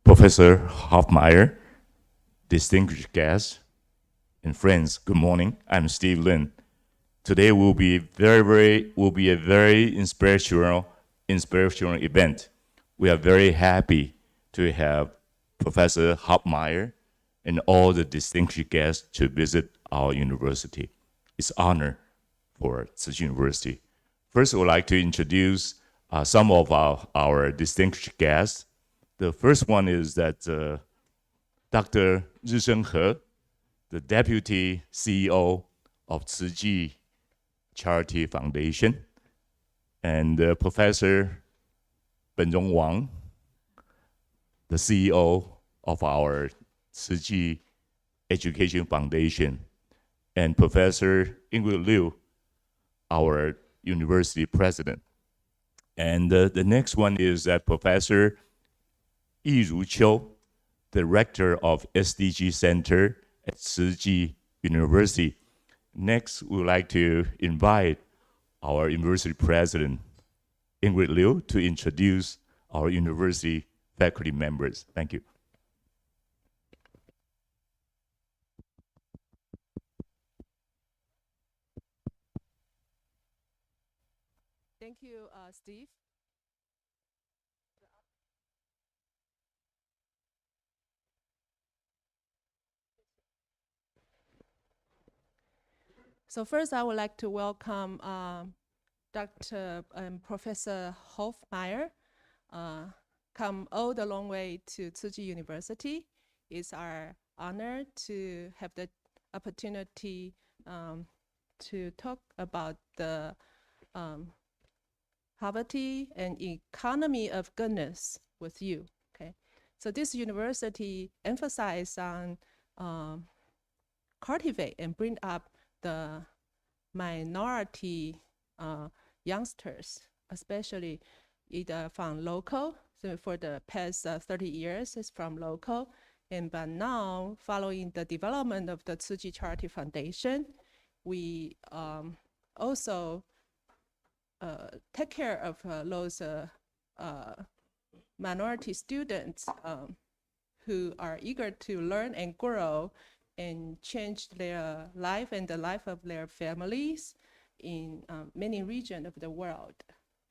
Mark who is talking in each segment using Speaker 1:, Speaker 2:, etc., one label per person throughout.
Speaker 1: Professor Hoffmire, distinguished guests, and friends, good morning. I'm Steve Lin. Today will be a very inspirational event. We are very happy to have Professor Hoffmire and all the distinguished guests to visit our university. It's an honor for Tzu Chi University. First, I would like to introduce some of our distinguished guests. The first one is that Dr. Rey-Sheng, the Deputy CEO of Tzu Chi Charity Foundation, and Professor Pen-Jung Wang, the CEO of our Tzu Chi Education Foundation, and Professor Ingrid Liu, our university president. And the next one is that Professor Chiu, Director of SDG Center at Tzu Chi University. Next, we would like to invite our university president, Ingrid Liu, to introduce our university faculty members. Thank you.
Speaker 2: Thank you, Steve. So first, I would like to welcome Dr. and Professor Hoffmire. Come all the long way to Tzu Chi University. It's our honor to have the opportunity to talk about the poverty and economy of goodness with you. Okay, so this university emphasizes on cultivate and bring up the minority youngsters, especially either from local. So for the past 30 years, it's from local. But now, following the development of the Tzu Chi Charity Foundation, we also take care of those minority students who are eager to learn and grow and change their life and the life of their families in many regions of the world.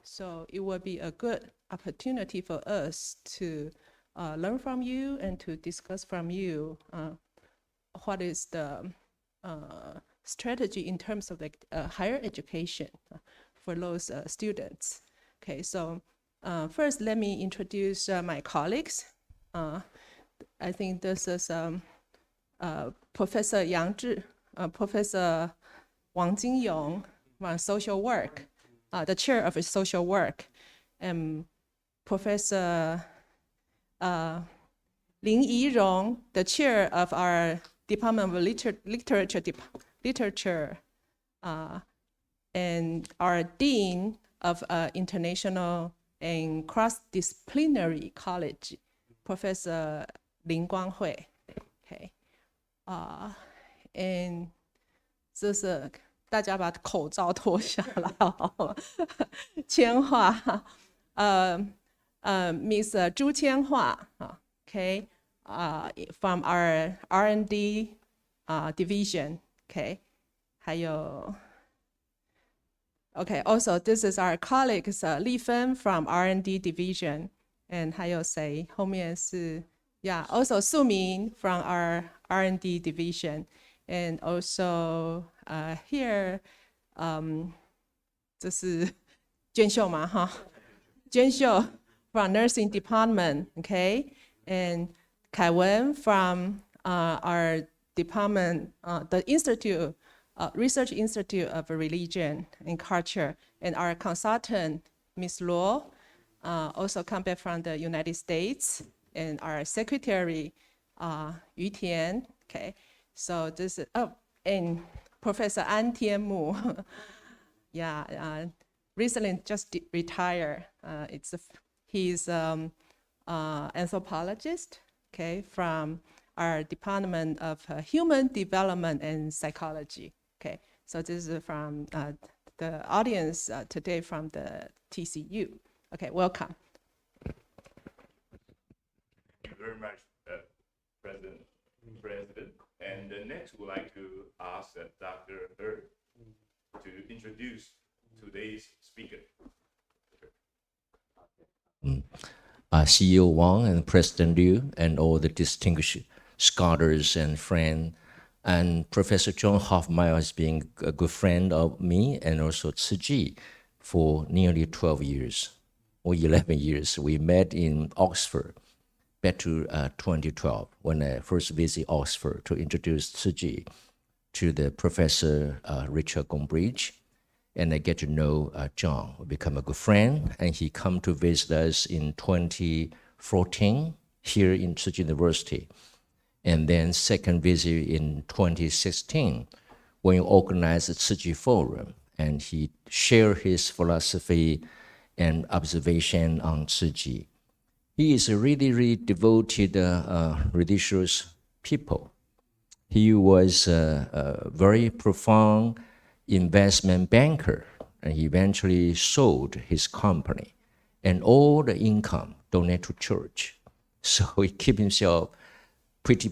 Speaker 2: So it will be a good opportunity for us to learn from you and to discuss from you what is the strategy in terms of like higher education for those students. Okay, so first let me introduce my colleagues. I think this is Professor Yang Zhi, Professor Wang from social work, the chair of social work, and Professor Lin Yirong, the chair of our Department of Literature, and our dean of international and cross-disciplinary college, Professor Lin Guanghui. Okay. And 这是大家把口罩脱下来哦，千华，Miss 朱千华，okay, from our R&D division, okay, 还有 okay, also this is our colleagues Li Fen from R&D division, and 还有谁？后面是 yeah, also Su Min from our R&D division, and also here, 这是娟秀嘛哈？娟秀 from nursing department, okay, and Kai Wen from our department, the institute, Research Institute of Religion and Culture, and our consultant, Ms. Luo, also come back from the United States, and our secretary, Yu Tian. Okay, so this is, oh, and Professor An Tianmu, yeah, recently just retired. He's anthropologist, okay, from our Department of Human Development and Psychology. Okay, so this is from the audience today from the TCU. Okay, welcome.
Speaker 1: Thank you very much, President. And next, we'd like to ask Dr. He to introduce today's speaker.
Speaker 3: CEO Wang and President Liu and all the distinguished scholars and friends. And Professor John Hoffmire has been a good friend of me and also Tzu Chi for nearly 12 years or 11 years. We met in Oxford back to 2012 when I first visited Oxford to introduce Tzu Chi to the Professor Richard Gombrich. And I get to know John. We become a good friend, and he come to visit us in 2014 here in Tzu Chi University. And then second visit in 2016 when he organized the Tzu Chi Forum, and he shared his philosophy and observation on Tzu Chi. He is a really, really devoted religious people. He was a very profound investment banker, and he eventually sold his company and all the income donated to church. So he kept himself pretty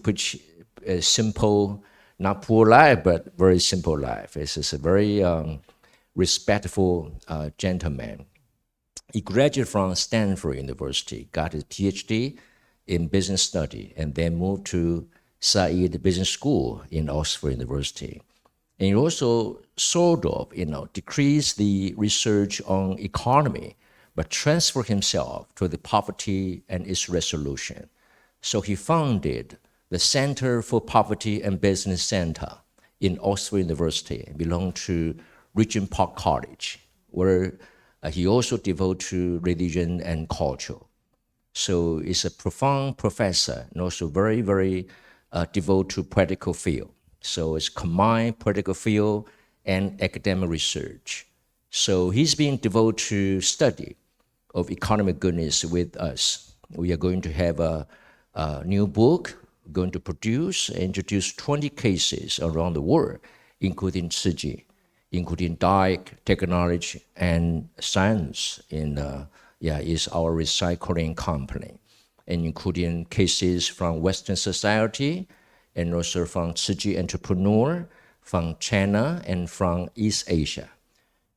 Speaker 3: simple, not poor life, but very simple life. This is a very respectful gentleman. He graduated from Stanford University, got his PhD in business study, and then moved to Said Business School in Oxford University. And he also sort of, decreased the research on economy, but transferred himself to the poverty and its resolution. So he founded the Center for Poverty and Business Center in Oxford University, belonged to Regent Park College, where he also devoted to religion and culture. So he's a profound professor and also very, very devoted to practical field. So it's combined practical field and academic research. So he's been devoted to study of economic goodness with us. We are going to have a new book, going to introduce 20 cases around the world, including Tzu Chi, including diet, technology, and science. Is our recycling company, and including cases from Western society, and also from Tzu Chi entrepreneur, from China, and from East Asia.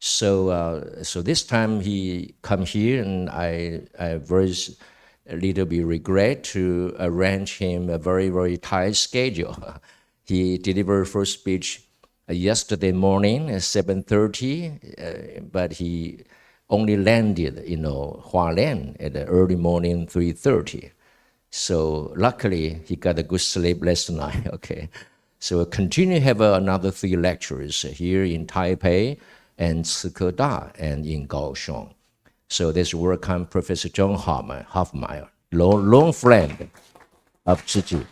Speaker 3: So this time he come here, and I very little bit regret to arrange him a very, very tight schedule. He delivered first speech yesterday morning at 7:30, but he only landed, Hualien at the early morning 3:30. So luckily he got a good sleep last night. Okay, so we'll continue to have another 3 lectures here in Taipei and Tsikeda and in Kaohsiung. So let's welcome Professor John Hoffmire, long friend of Tzu Chi.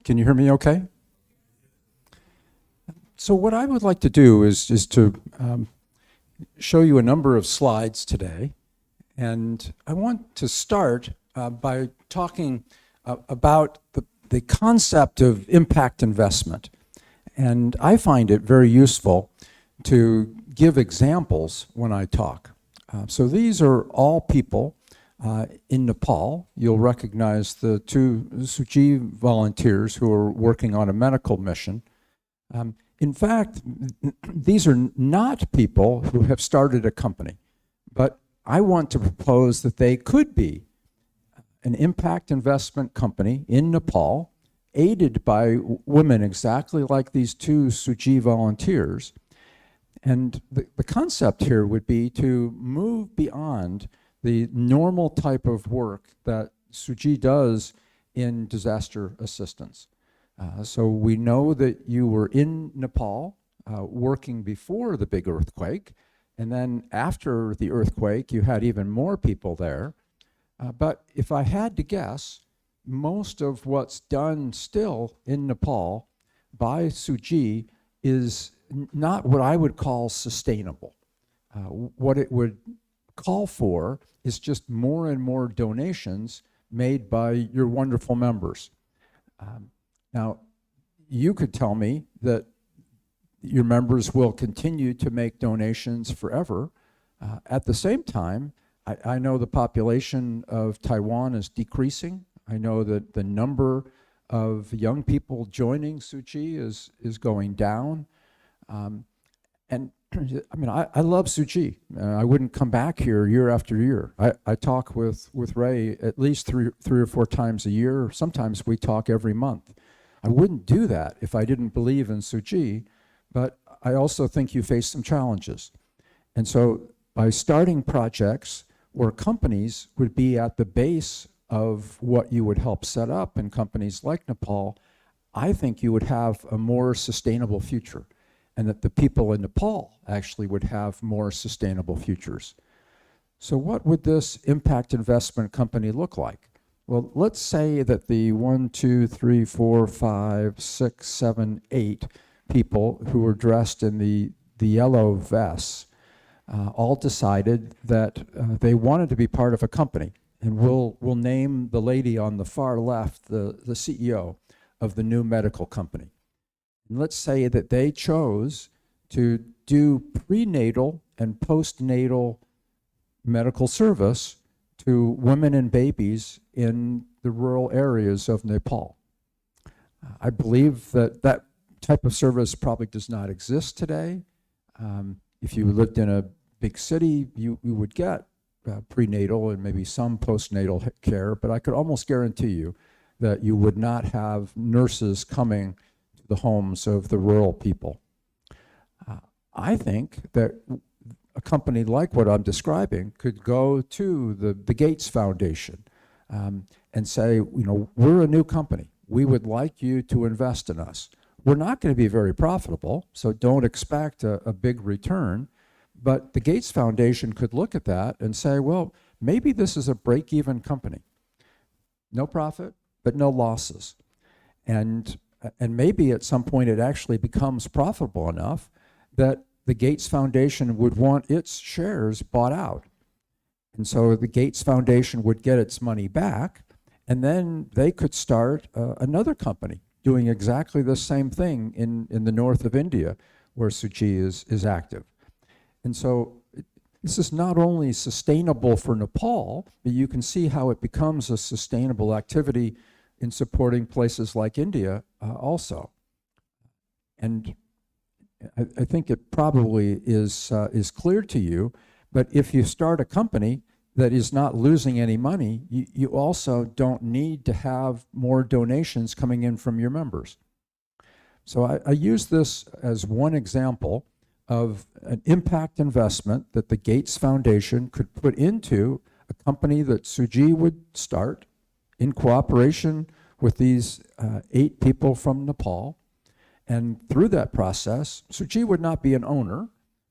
Speaker 4: Can you hear me okay? So what I would like to do is to show you a number of slides today. And I want to start by talking about the concept of impact investment. And I find it very useful to give examples when I talk. So these are all people in Nepal. You'll recognize the 2 Tzu Chi volunteers who are working on a medical mission. In fact, these are not people who have started a company, but I want to propose that they could be an impact investment company in Nepal, aided by women exactly like these 2 Tzu Chi volunteers. And the concept here would be to move beyond the normal type of work that Tzu Chi does in disaster assistance. So we know that you were in Nepal working before the big earthquake, and then after the earthquake, you had even more people there. But if I had to guess, most of what's done still in Nepal by Tzu Chi is not what I would call sustainable. What it would call for is just more and more donations made by your wonderful members. Now, you could tell me that your members will continue to make donations forever. At the same time, I know the population of Taiwan is decreasing. I know that the number of young people joining Tzu Chi is going down. And I mean, I love Tzu Chi. I wouldn't come back here year after year. I talk with Ray at least three or four times a year. Sometimes we talk every month. I wouldn't do that if I didn't believe in Tzu Chi, but I also think you face some challenges. And so by starting projects where companies would be at the base of what you would help set up in companies like Nepal, I think you would have a more sustainable future, and that the people in Nepal actually would have more sustainable futures. So what would this impact investment company look like? Well, let's say that the 1, 2, 3, 4, 5, 6, 7, 8 people who were dressed in the yellow vests all decided that they wanted to be part of a company. And we'll name the lady on the far left the CEO of the new medical company. And let's say that they chose to do prenatal and postnatal medical service to women and babies in the rural areas of Nepal. I believe that that type of service probably does not exist today. If you lived in a big city, you would get prenatal and maybe some postnatal care, but I could almost guarantee you that you would not have nurses coming to the homes of the rural people. I think that a company like what I'm describing could go to the Gates Foundation and say, you know, we're a new company. We would like you to invest in us. We're not going to be very profitable, so don't expect a big return. But the Gates Foundation could look at that and say, well, maybe this is a break-even company. No profit, but no losses. And maybe at some point it actually becomes profitable enough that the Gates Foundation would want its shares bought out. And so the Gates Foundation would get its money back, and then they could start another company doing exactly the same thing in the north of India, where Tzu Chi is active. And so this is not only sustainable for Nepal, but you can see how it becomes a sustainable activity in supporting places like India also. And I think it probably is clear to you, but if you start a company that is not losing any money, you also don't need to have more donations coming in from your members. So I use this as one example of an impact investment that the Gates Foundation could put into a company that Tzu Chi would start in cooperation with these 8 people from Nepal. And through that process, Tzu Chi would not be an owner,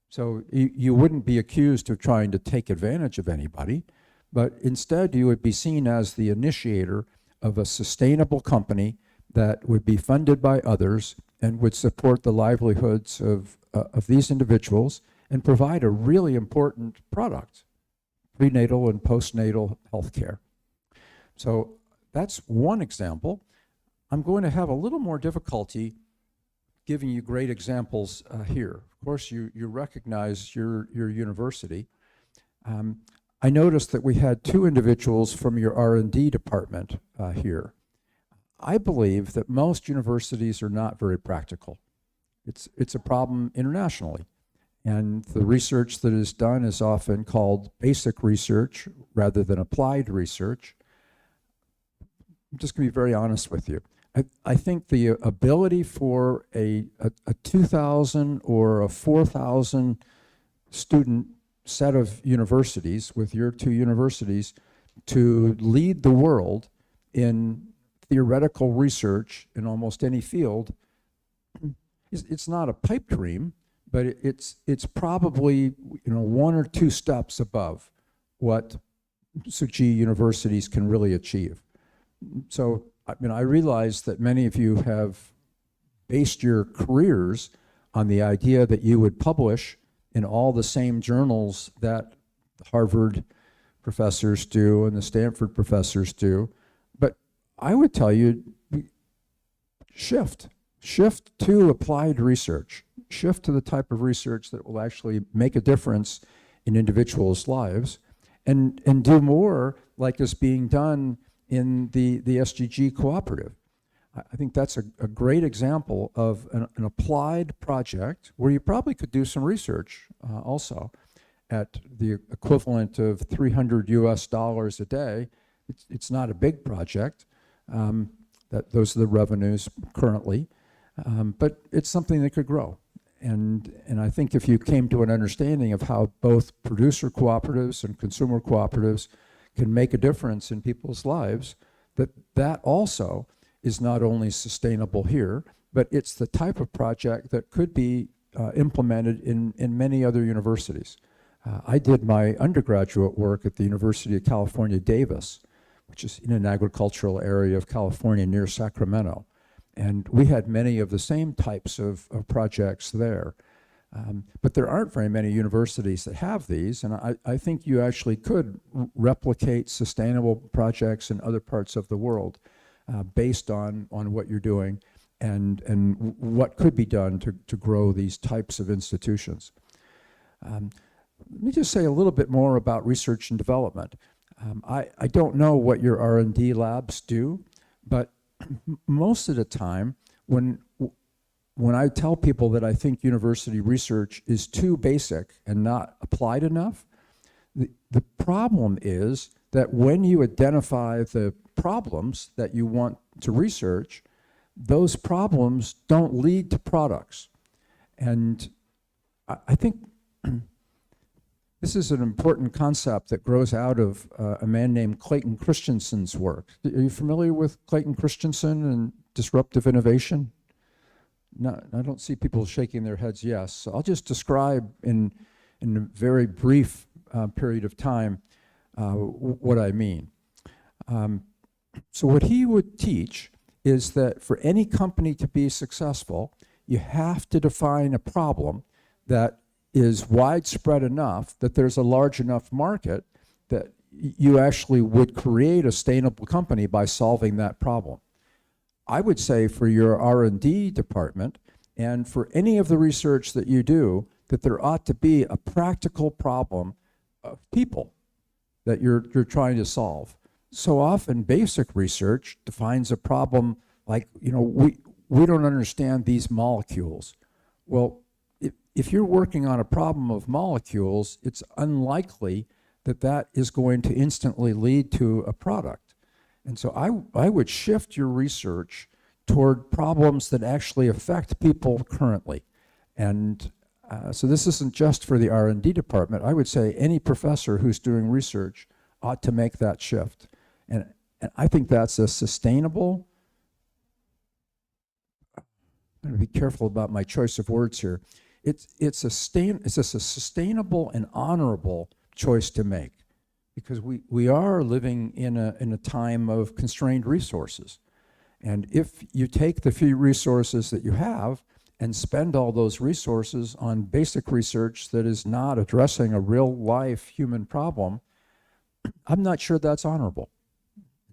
Speaker 4: so you wouldn't be accused of trying to take advantage of anybody, but instead you would be seen as the initiator of a sustainable company that would be funded by others and would support the livelihoods of these individuals and provide a really important product, prenatal and postnatal health care. So that's one example. I'm going to have a little more difficulty giving you great examples here. Of course, you recognize your university. I noticed that we had 2 individuals from your R&D department here. I believe that most universities are not very practical. It's a problem internationally. And the research that is done is often called basic research rather than applied research. I'm just going to be very honest with you. I think the ability for a 2,000 or a 4,000 student set of universities with your 2 universities to lead the world in theoretical research in almost any field, it's not a pipe dream, but it's probably 1 or 2 steps above what Tzu Chi universities can really achieve. So I realize that many of you have based your careers on the idea that you would publish in all the same journals that the Harvard professors do and the Stanford professors do. But I would tell you, shift shift to applied research, shift to the type of research that will actually make a difference in individuals' lives, and do more like is being done in the SGG cooperative. I think that's a great example of an applied project where you probably could do some research also at the equivalent of $300 a day. It's not a big project. Those are the revenues currently, but it's something that could grow. And I think if you came to an understanding of how both producer cooperatives and consumer cooperatives can make a difference in people's lives, that also is not only sustainable here, but it's the type of project that could be implemented in many other universities. I did my undergraduate work at the University of California, Davis, which is in an agricultural area of California near Sacramento. And we had many of the same types of projects there. But there aren't very many universities that have these, and I think you actually could replicate sustainable projects in other parts of the world based on what you're doing and what could be done to grow these types of institutions. Let me just say a little bit more about research and development. I don't know what your R&D labs do, but most of the time when I tell people that I think university research is too basic and not applied enough, the problem is that when you identify the problems that you want to research, those problems don't lead to products. And I think this is an important concept that grows out of a man named Clayton Christensen's work. Are you familiar with Clayton Christensen and disruptive innovation? No, I don't see people shaking their heads yes. So I'll just describe in a very brief period of time what I mean. So what he would teach is that for any company to be successful, you have to define a problem that is widespread enough that there's a large enough market that you actually would create a sustainable company by solving that problem. I would say for your R&D department and for any of the research that you do, that there ought to be a practical problem of people that you're trying to solve. So often basic research defines a problem like, we don't understand these molecules. Well, if you're working on a problem of molecules, it's unlikely that is going to instantly lead to a product. And so I would shift your research toward problems that actually affect people currently. And so this isn't just for the R&D department. I would say any professor who's doing research ought to make that shift. And I think that's a sustainable, I'm going to be careful about my choice of words here. It's a sustainable and honorable choice to make, because we are living in a time of constrained resources. And if you take the few resources that you have and spend all those resources on basic research that is not addressing a real life human problem, I'm not sure that's honorable.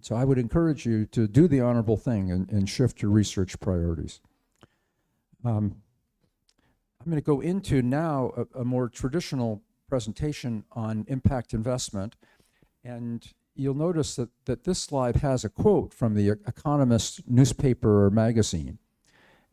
Speaker 4: So I would encourage you to do the honorable thing and shift your research priorities. I'm going to go into now a more traditional presentation on impact investment. And you'll notice that this slide has a quote from the Economist newspaper or magazine.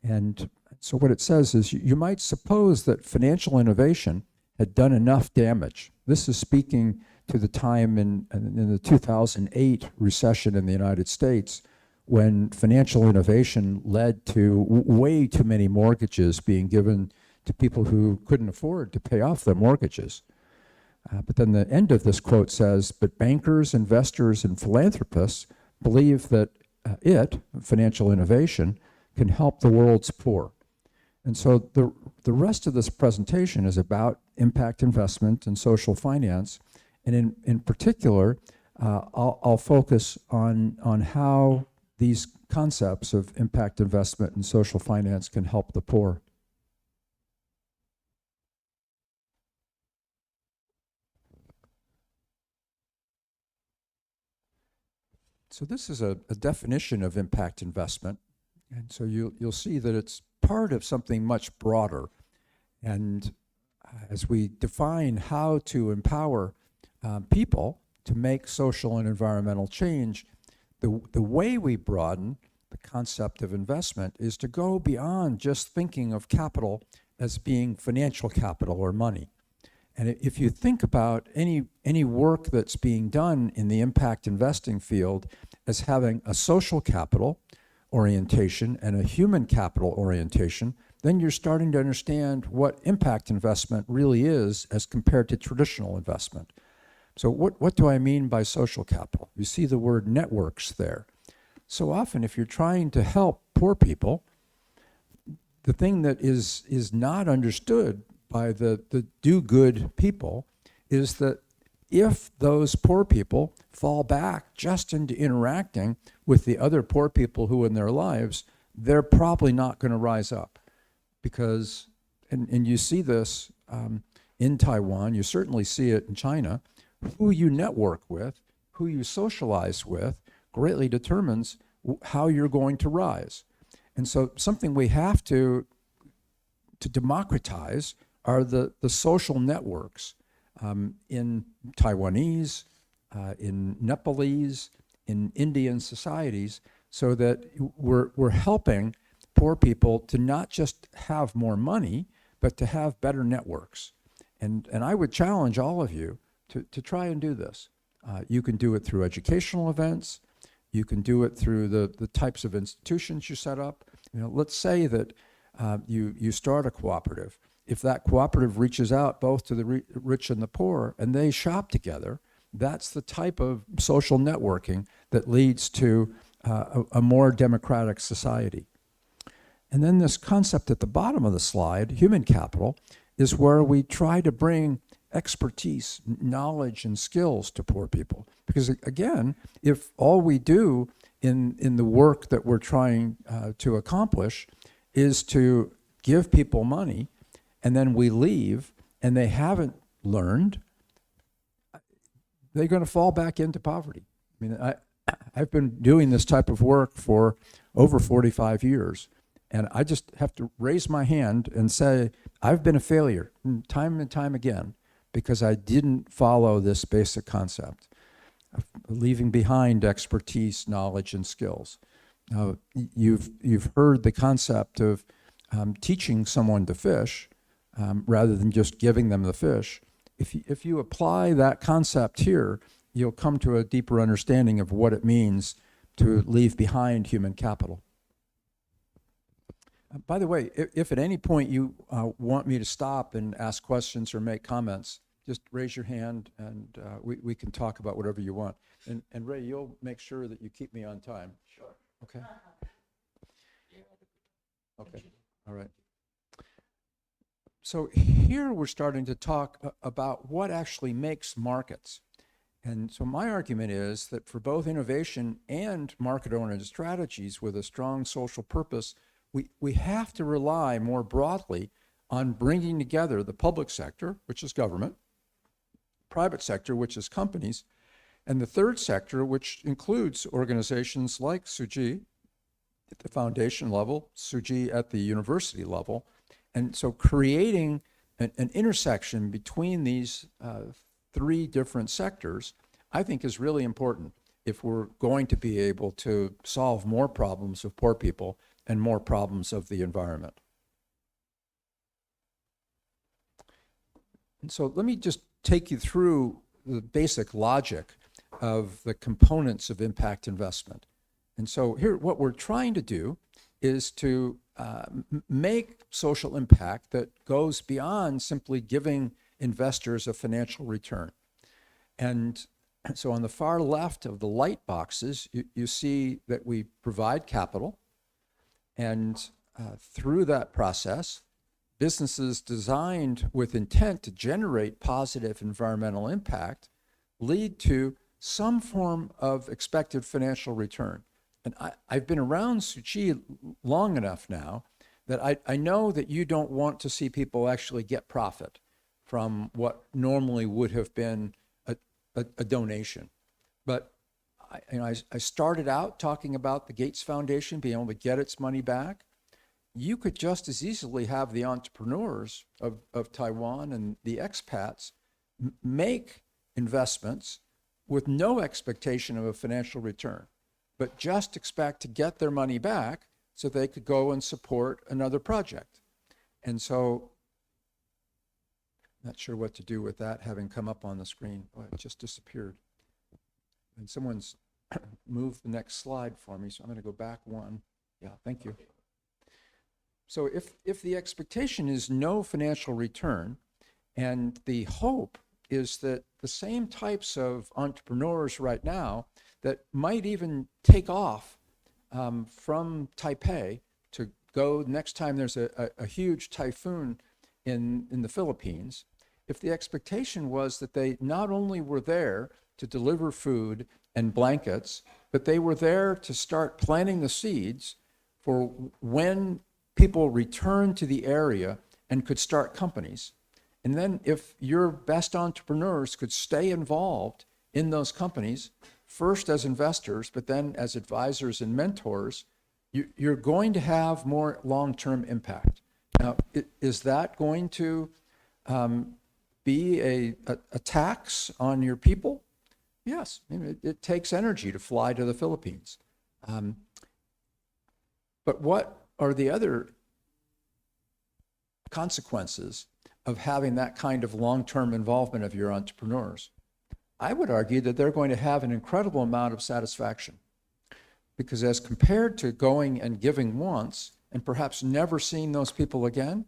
Speaker 4: And so what it says is, you might suppose that financial innovation had done enough damage. This is speaking to the time in the 2008 recession in the United States, when financial innovation led to way too many mortgages being given to people who couldn't afford to pay off their mortgages. But then the end of this quote says, but bankers, investors, and philanthropists believe that financial innovation, can help the world's poor. And so the rest of this presentation is about impact investment and social finance. And in particular, I'll focus on how these concepts of impact investment and social finance can help the poor. So this is a definition of impact investment. And so you'll see that it's part of something much broader. And as we define how to empower people to make social and environmental change, the way we broaden the concept of investment is to go beyond just thinking of capital as being financial capital or money. And if you think about any work that's being done in the impact investing field as having a social capital orientation and a human capital orientation, then you're starting to understand what impact investment really is as compared to traditional investment. So what do I mean by social capital? You see the word networks there. So often, if you're trying to help poor people, the thing that is not understood by the do-good people is that if those poor people fall back just into interacting with the other poor people who in their lives, they're probably not going to rise up. Because, and you see this in Taiwan, you certainly see it in China, who you network with, who you socialize with, greatly determines how you're going to rise. And so something we have to democratize are the social networks in Taiwanese, in Nepalese, in Indian societies, so that we're helping poor people to not just have more money, but to have better networks. And I would challenge all of you to try and do this. You can do it through educational events. You can do it through the types of institutions you set up. You know, let's say that you start a cooperative. If that cooperative reaches out both to the rich and the poor, and they shop together, that's the type of social networking that leads to a more democratic society. And then this concept at the bottom of the slide, human capital, is where we try to bring expertise, knowledge, and skills to poor people. Because again, if all we do in the work that we're trying to accomplish is to give people money, and then we leave, and they haven't learned, they're going to fall back into poverty. I mean, I've been doing this type of work for over 45 years, and I just have to raise my hand and say, I've been a failure time and time again because I didn't follow this basic concept of leaving behind expertise, knowledge, and skills. You've heard the concept of teaching someone to fish rather than just giving them the fish. If you apply that concept here, you'll come to a deeper understanding of what it means to leave behind human capital. By the way, if at any point you want me to stop and ask questions or make comments, just raise your hand and we can talk about whatever you want. And Ray, you'll make sure that you keep me on time. Sure. Okay. Okay. All right. So here we're starting to talk about what actually makes markets. And so my argument is that for both innovation and market-oriented strategies with a strong social purpose, we have to rely more broadly on bringing together the public sector, which is government, private sector, which is companies, and the third sector, which includes organizations like Tzu Chi at the foundation level, Tzu Chi at the university level. And so creating an intersection between these three different sectors, I think is really important if we're going to be able to solve more problems of poor people and more problems of the environment. And so let me just take you through the basic logic of the components of impact investment. And so here, what we're trying to do is to make social impact that goes beyond simply giving investors a financial return. And so on the far left of the light boxes, you see that we provide capital, and through that process, businesses designed with intent to generate positive environmental impact lead to some form of expected financial return. And I've been around Tzu Chi long enough now that I know that you don't want to see people actually get profit from what normally would have been a donation. But I started out talking about the Gates Foundation being able to get its money back. You could just as easily have the entrepreneurs of Taiwan and the expats make investments with no expectation of a financial return, but just expect to get their money back so they could go and support another project. And so, not sure what to do with that having come up on the screen. Oh, it just disappeared. And someone's moved the next slide for me, so I'm going to go back one. Yeah, thank you. So if the expectation is no financial return, and the hope is that the same types of entrepreneurs right now that might even take off from Taipei to go next time there's a huge typhoon in the Philippines, if the expectation was that they not only were there to deliver food and blankets, but they were there to start planting the seeds for when people return to the area and could start companies. And then if your best entrepreneurs could stay involved in those companies, first as investors, but then as advisors and mentors, you're going to have more long-term impact. Now, is that going to be a tax on your people? Yes, it takes energy to fly to the Philippines. But what are the other consequences of having that kind of long-term involvement of your entrepreneurs? I would argue that they're going to have an incredible amount of satisfaction, because as compared to going and giving once and perhaps never seeing those people again,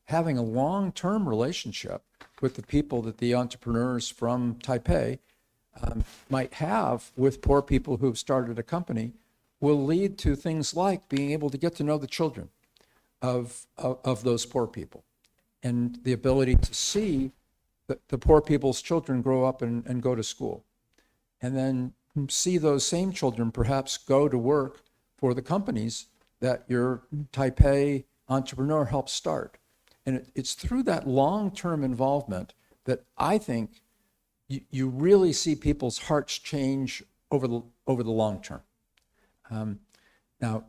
Speaker 4: having a long-term relationship with the people that the entrepreneurs from Taipei might have with poor people who've started a company will lead to things like being able to get to know the children of those poor people, and the ability to see the poor people's children grow up and go to school, and then see those same children perhaps go to work for the companies that your Taipei entrepreneur helped start. And it's through that long-term involvement that I think you really see people's hearts change over the long term. Now,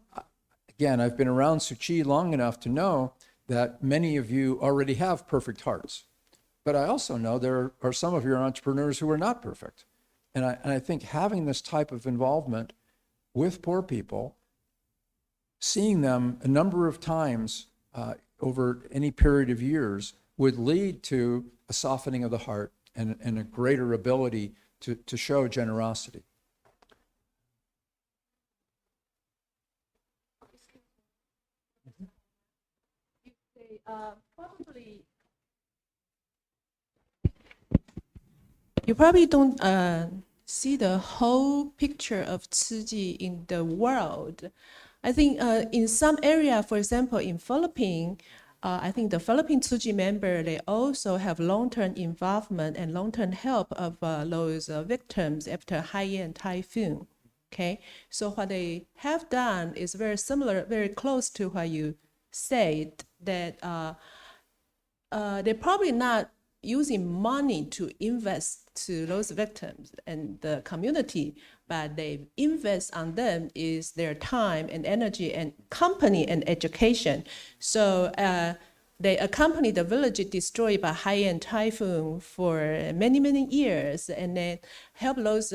Speaker 4: again, I've been around Tzu Chi long enough to know that many of you already have perfect hearts. But I also know there are some of your entrepreneurs who are not perfect. And I think having this type of involvement with poor people, seeing them a number of times over any period of years, would lead to a softening of the heart and a greater ability to show generosity.
Speaker 2: You probably don't see the whole picture of Tzu Chi in the world. I think in some area, for example, in Philippines, I think the Philippine Tzu Chi member, they also have long-term involvement and long-term help of those victims after high-end typhoon. Okay, so what they have done is very similar, very close to what you said, that they're probably not using money to invest to those victims and the community, but they invest on them is their time and energy and company and education. So they accompany the village destroyed by high-end typhoon for many, many years, and then help those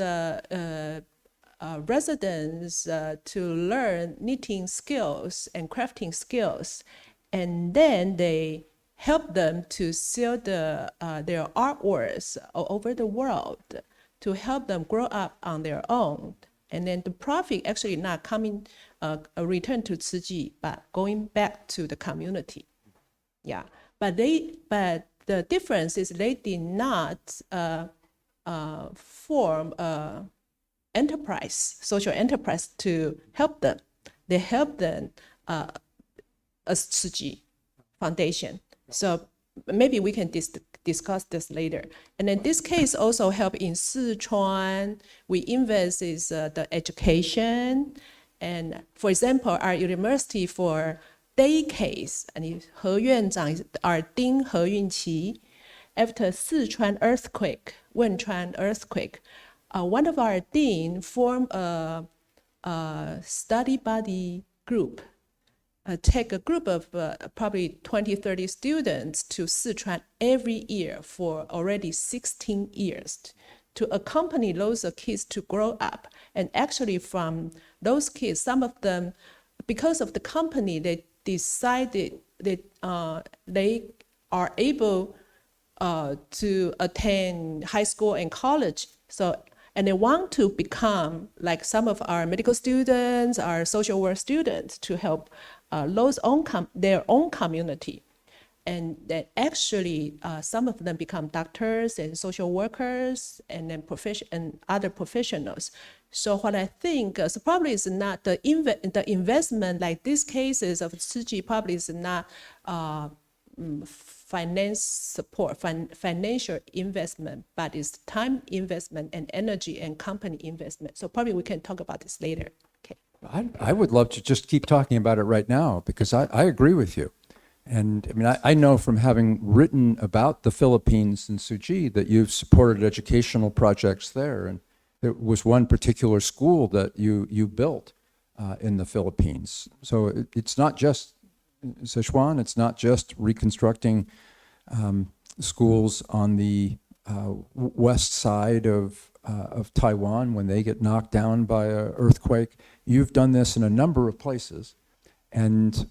Speaker 2: residents to learn knitting skills and crafting skills. And then they help them to sell their artworks all over the world to help them grow up on their own. And then the profit actually not coming, a return to Tzu Chi, but going back to the community. Yeah, but the difference is they did not form a enterprise, social enterprise to help them. They help them as Tzu Chi Foundation. So maybe we can discuss this later. And in this case also help in Sichuan. We invest in the education. And for example, our university for decades, and He Yuanzang are Ding He Yunqi, after Sichuan earthquake, Wenchuan earthquake, one of our dean formed a study buddy group. Take a group of probably 20, 30 students to Sichuan every year for already 16 years to accompany those kids to grow up. And actually from those kids, some of them, because of the company, they decided that they are able to attend high school and college. So, and they want to become like some of our medical students, our social work students, to help their own community. And that actually some of them become doctors and social workers and then other professionals. So what I think so probably is not the investment like these cases of Tzu Chi probably is not finance support, financial investment, but it's time investment and energy and company investment. So probably we can talk about this later. Okay.
Speaker 4: I would love to just keep talking about it right now because I agree with you. And I mean, I know from having written about the Philippines and Tzu Chi that you've supported educational projects there. And there was one particular school that you built in the Philippines. So it's not just Sichuan, it's not just reconstructing schools on the west side of Taiwan when they get knocked down by an earthquake. You've done this in a number of places. And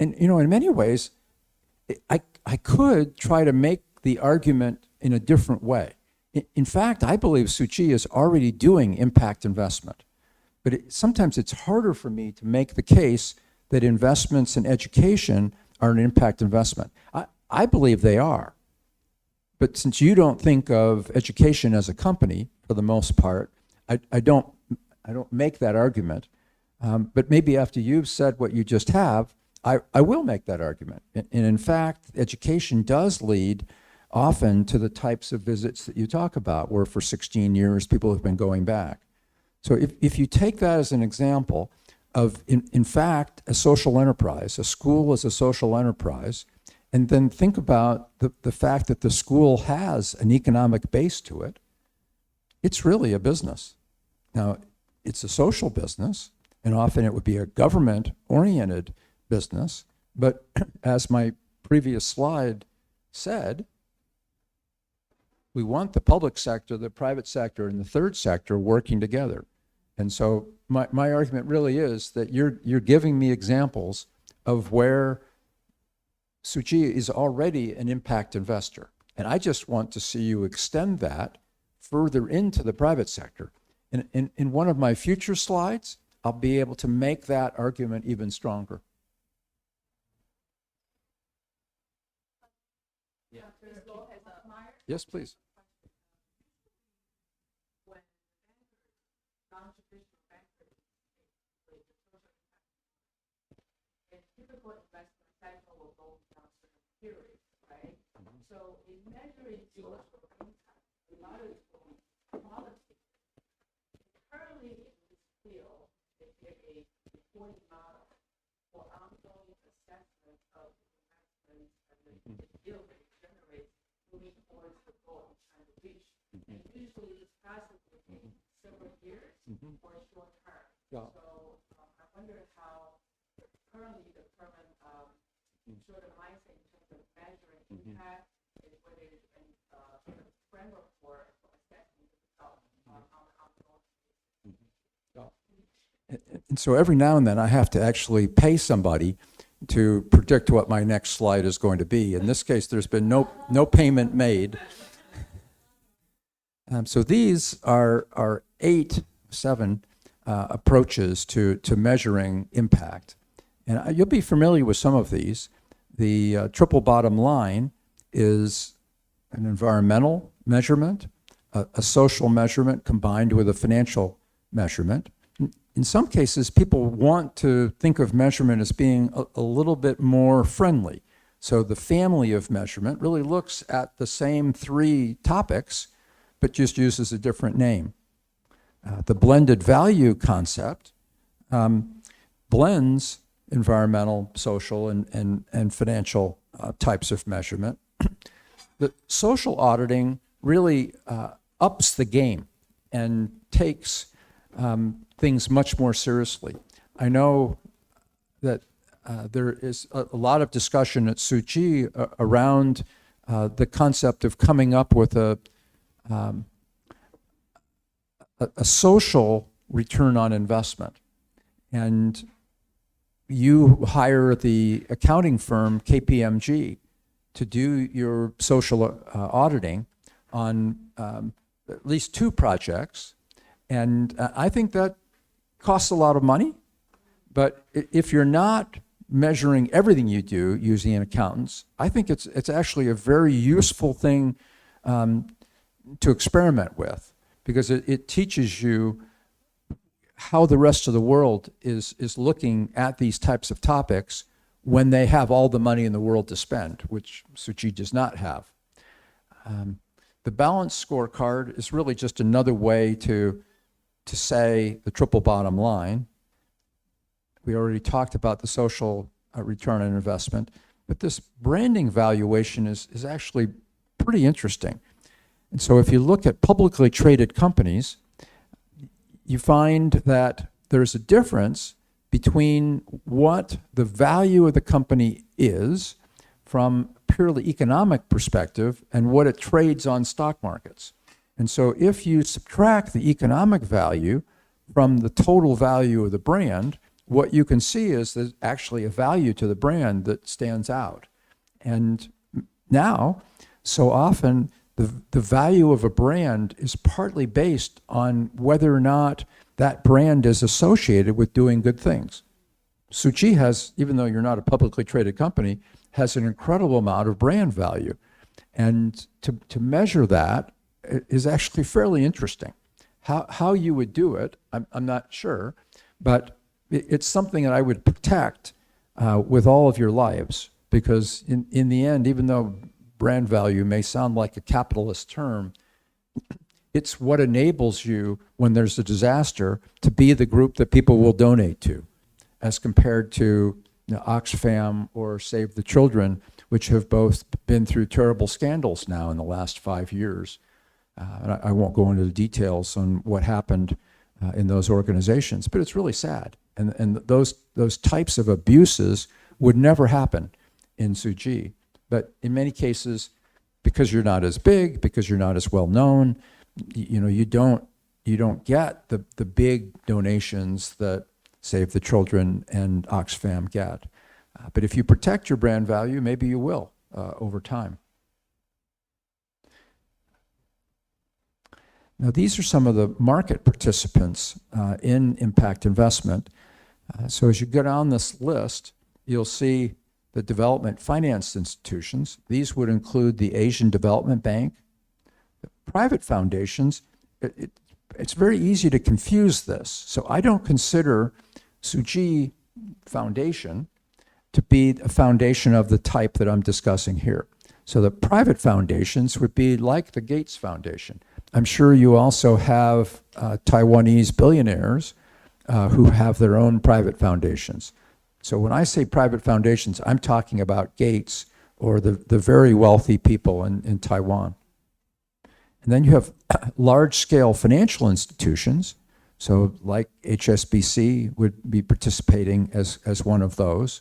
Speaker 4: you know, in many ways, I could try to make the argument in a different way. In fact, I believe Tzu Chi is already doing impact investment. But sometimes it's harder for me to make the case that investments in education are an impact investment. I believe they are. But since you don't think of education as a company, for the most part, I don't make that argument. But maybe after you've said what you just have, I will make that argument. And in fact, education does lead often to the types of visits that you talk about, where for 16 years people have been going back. So if you take that as an example of, in fact, a social enterprise, a school is a social enterprise, and then think about the fact that the school has an economic base to it, it's really a business. Now, it's a social business, and often it would be a government-oriented business, but as my previous slide said, we want the public sector, the private sector, and the third sector working together. And so my argument really is that you're giving me examples of where Tzu Chi is already an impact investor. And I just want to see you extend that further into the private sector. And in one of my future slides, I'll be able to make that argument even stronger. Yeah. Yes, please.
Speaker 2: Typical investment cycle will go down certain periods, right? So in measuring social impact, a lot of quality. Currently in this field, they give a reporting model for ongoing assessment of investments and the yield that it generates moving towards the goal it's trying to reach. And usually this process will take several years or short term.
Speaker 4: Yeah.
Speaker 2: So I wonder how currently the current sort of mindset in terms of measuring impact is whether it's a sort of framework for assessing the result on
Speaker 4: And so every now and then I have to actually pay somebody to predict what my next slide is going to be. In this case, there's been no payment made. So these are 7 approaches to measuring impact. And you'll be familiar with some of these. The triple bottom line is an environmental measurement, a social measurement combined with a financial measurement. In some cases, people want to think of measurement as being a little bit more friendly. So the family of measurement really looks at the same 3 topics, but just uses a different name. The blended value concept blends environmental, social, and financial types of measurement. The social auditing really ups the game and takes things much more seriously. I know that there is a lot of discussion at Tzu Chi around the concept of coming up with a social return on investment. And you hire the accounting firm KPMG to do your social auditing on at least 2 projects. And I think that costs a lot of money. But if you're not measuring everything you do using accountants, I think it's actually a very useful thing to experiment with, because it teaches you how the rest of the world is looking at these types of topics when they have all the money in the world to spend, which Tzu Chi does not have. The balanced scorecard is really just another way to say the triple bottom line. We already talked about the social return on investment, but this branding valuation is actually pretty interesting. And so if you look at publicly traded companies, you find that there's a difference between what the value of the company is from a purely economic perspective and what it trades on stock markets. And so if you subtract the economic value from the total value of the brand, what you can see is there's actually a value to the brand that stands out. And now, so often, the value of a brand is partly based on whether or not that brand is associated with doing good things. Tzu Chi has, even though you're not a publicly traded company, has an incredible amount of brand value. And to measure that is actually fairly interesting. How you would do it, I'm not sure, but it's something that I would protect with all of your lives, because in the end, even though brand value may sound like a capitalist term, it's what enables you, when there's a disaster, to be the group that people will donate to, as compared to Oxfam or Save the Children, which have both been through terrible scandals now in the last 5 years. And I won't go into the details on what happened in those organizations, but it's really sad. And those types of abuses would never happen in Tzu Chi. But in many cases, because you're not as big, because you're not as well known, you don't get the big donations that Save the Children and Oxfam get. But if you protect your brand value, maybe you will over time. Now, these are some of the market participants in impact investment. So as you go down this list, you'll see the development finance institutions. These would include the Asian Development Bank. The private foundations, it's very easy to confuse this. So I don't consider Tzu Chi Foundation to be a foundation of the type that I'm discussing here. So the private foundations would be like the Gates Foundation. I'm sure you also have Taiwanese billionaires who have their own private foundations. So when I say private foundations, I'm talking about Gates or the very wealthy people in Taiwan. And then you have large-scale financial institutions, so like HSBC would be participating as one of those.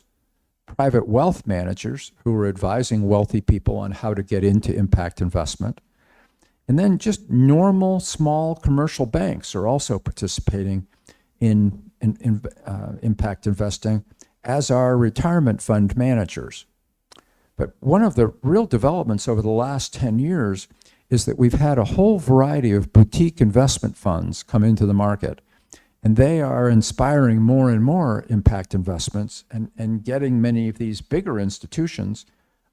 Speaker 4: Private wealth managers who are advising wealthy people on how to get into impact investment. And then just normal, small commercial banks are also participating in impact investing, as are retirement fund managers. But one of the real developments over the last 10 years is that we've had a whole variety of boutique investment funds come into the market. And they are inspiring more and more impact investments and getting many of these bigger institutions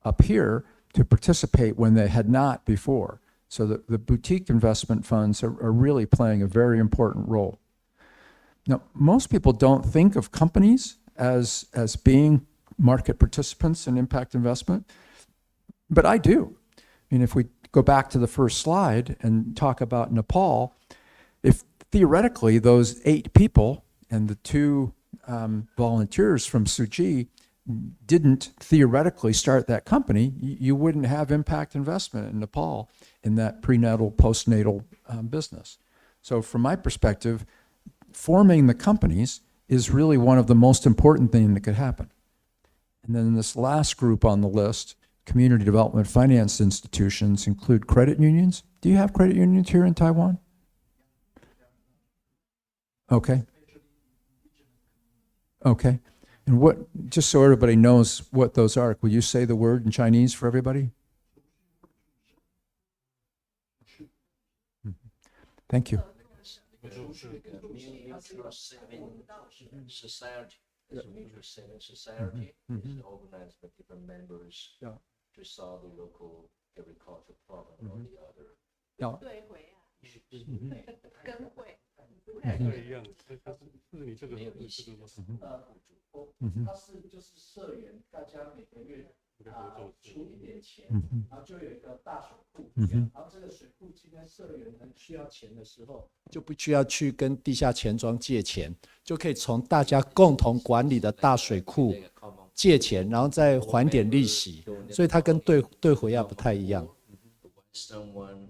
Speaker 4: up here to participate when they had not before. So the boutique investment funds are really playing a very important role. Now, most people don't think of companies as being market participants in impact investment, but I do. I mean, if we go back to the first slide and talk about Nepal, if theoretically those 8 people and the 2 volunteers from Tzu Chi didn't theoretically start that company, you wouldn't have impact investment in Nepal in that prenatal, postnatal business. So from my perspective, forming the companies is really one of the most important things that could happen. And then this last group on the list, community development finance institutions, include credit unions. Do you have credit unions here in Taiwan? Okay. Okay. And what, just so everybody knows what those are, will you say the word in Chinese for everybody? Thank you.
Speaker 3: Mutual saving society. It's a mutual saving society. It's organized by different members to solve the local agricultural problem or the other.
Speaker 4: Yeah.
Speaker 3: 它是就是社员，大家每个月出一点钱，然后就有一个大水库，然后这个水库今天社员们需要钱的时候，就不需要去跟地下钱庄借钱，就可以从大家共同管理的大水库借钱，然后再还点利息，所以它跟兑回亚不太一样。Someone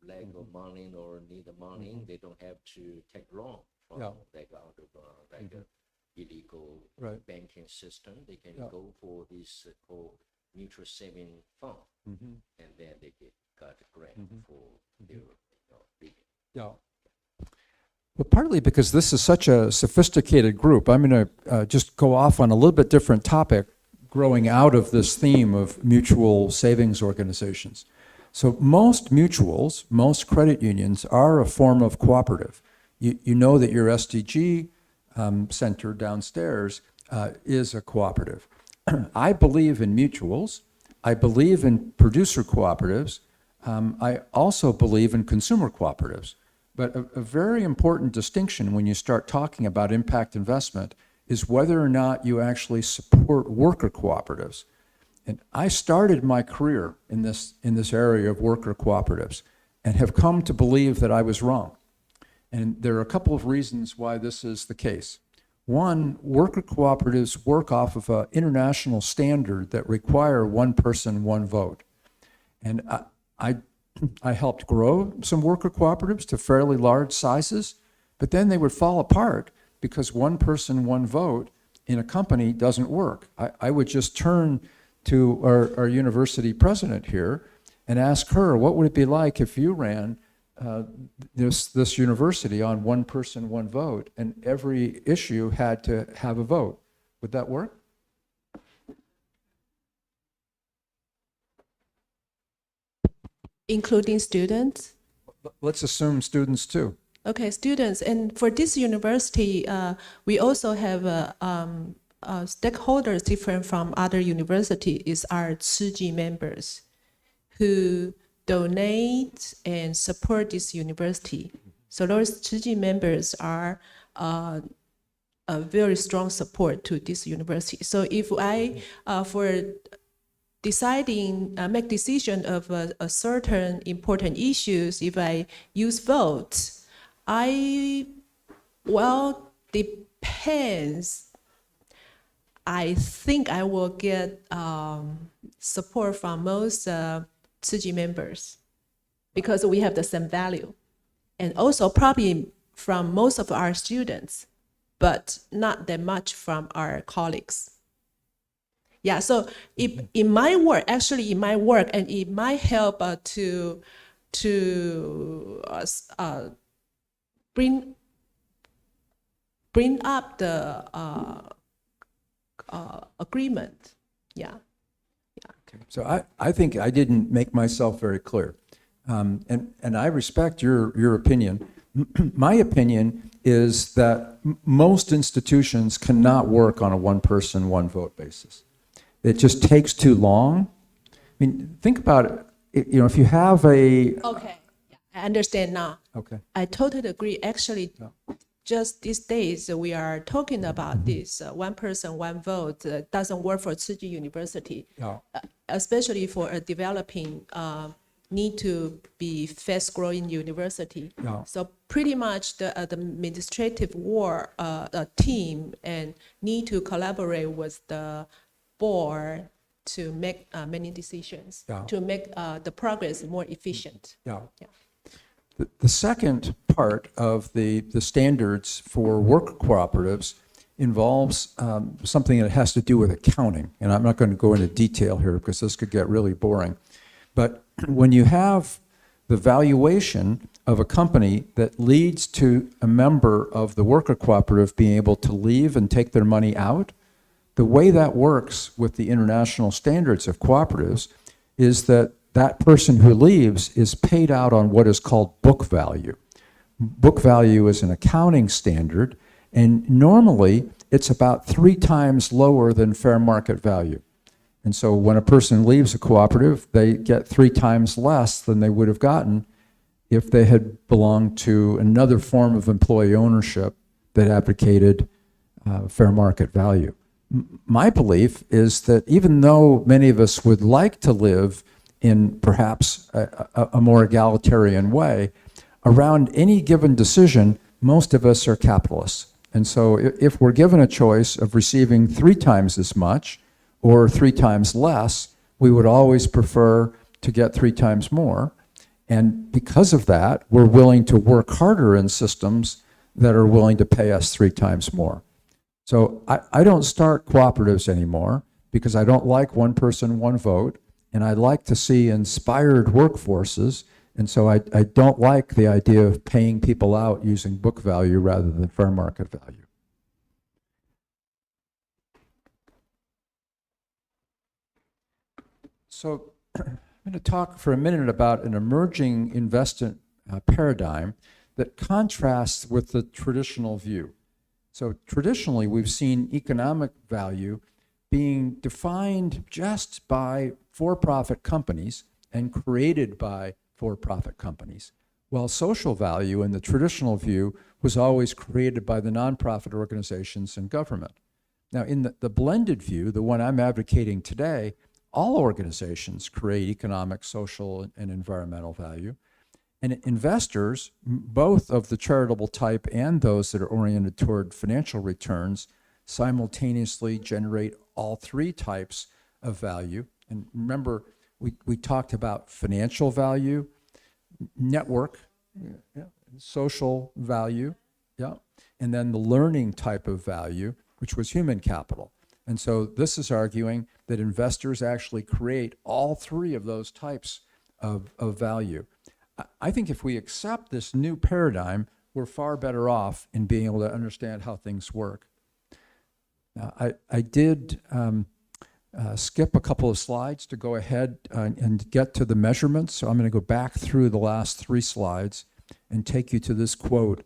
Speaker 3: lack of money or need money, they don't have to take loan from like out of illegal banking system. They can go for this called mutual saving fund, and then they got a grant for their living.
Speaker 4: Yeah. Well, partly because this is such a sophisticated group, I'm going to just go off on a little bit different topic, growing out of this theme of mutual savings organizations. So most mutuals, most credit unions are a form of cooperative. You know that your SDG center downstairs is a cooperative. I believe in mutuals. I believe in producer cooperatives. I also believe in consumer cooperatives. But a very important distinction when you start talking about impact investment is whether or not you actually support worker cooperatives. And I started my career in this area of worker cooperatives and have come to believe that I was wrong. And there are a couple of reasons why this is the case. One, worker cooperatives work off of an international standard that require one person, one vote. And I helped grow some worker cooperatives to fairly large sizes, but then they would fall apart because one person, one vote in a company doesn't work. I would just turn to our university president here and ask her, what would it be like if you ran this university on one person, one vote, and every issue had to have a vote? Would that work?
Speaker 2: Including students?
Speaker 4: Let's assume students too.
Speaker 2: Okay, students. And for this university, we also have stakeholders different from other universities are Tzu Chi members who donate and support this university. So those Tzu Chi members are a very strong support to this university. So if I, for deciding, make decision of a certain important issues, if I use votes, well, depends. I think I will get support from most Tzu Chi members because we have the same value. And also probably from most of our students, but not that much from our colleagues. Yeah, so in my work, actually in my work, and it might help to bring up the agreement. Yeah.
Speaker 4: Okay. So I think I didn't make myself very clear, and I respect your opinion. My opinion is that most institutions cannot work on a one person, one vote basis. It just takes too long. I mean, think about it. You know, if you have a...
Speaker 2: Okay, yeah, I understand now.
Speaker 4: Okay.
Speaker 2: I totally agree. Actually, just these days, we are talking about this one person, one vote doesn't work for Tzu Chi University, especially for a developing, need to be fast-growing university. So pretty much the administrative team and need to collaborate with the board to make many decisions,
Speaker 4: Yeah.
Speaker 2: to make the progress more efficient.
Speaker 4: Yeah.
Speaker 2: Yeah.
Speaker 4: The second part of the standards for work cooperatives involves something that has to do with accounting. And I'm not going to go into detail here because this could get really boring. But when you have the valuation of a company that leads to a member of the worker cooperative being able to leave and take their money out, the way that works with the international standards of cooperatives is that that person who leaves is paid out on what is called book value. Book value is an accounting standard, and normally it's about 3 times lower than fair market value. And so when a person leaves a cooperative, they get 3 times less than they would have gotten if they had belonged to another form of employee ownership that advocated fair market value. My belief is that even though many of us would like to live in perhaps a more egalitarian way, around any given decision, most of us are capitalists. And so if we're given a choice of receiving 3 times as much or 3 times less, we would always prefer to get 3 times more. And because of that, we're willing to work harder in systems that are willing to pay us 3 times more. So I don't start cooperatives anymore because I don't like one person, one vote, and I like to see inspired workforces, and so I don't like the idea of paying people out using book value rather than fair market value. So I'm going to talk for a minute about an emerging investment paradigm that contrasts with the traditional view. So traditionally, we've seen economic value being defined just by for-profit companies and created by for-profit companies, while social value in the traditional view was always created by the nonprofit organizations and government. Now, in the blended view, the one I'm advocating today, all organizations create economic, social, and environmental value. And investors, both of the charitable type and those that are oriented toward financial returns, simultaneously generate all 3 types of value. And remember, we talked about financial value, network, social value, and then the learning type of value, which was human capital. And so this is arguing that investors actually create all 3 of those types of value. I think if we accept this new paradigm, we're far better off in being able to understand how things work. Now, I did skip a couple of slides to go ahead and get to the measurements, so I'm going to go back through the last 3 slides and take you to this quote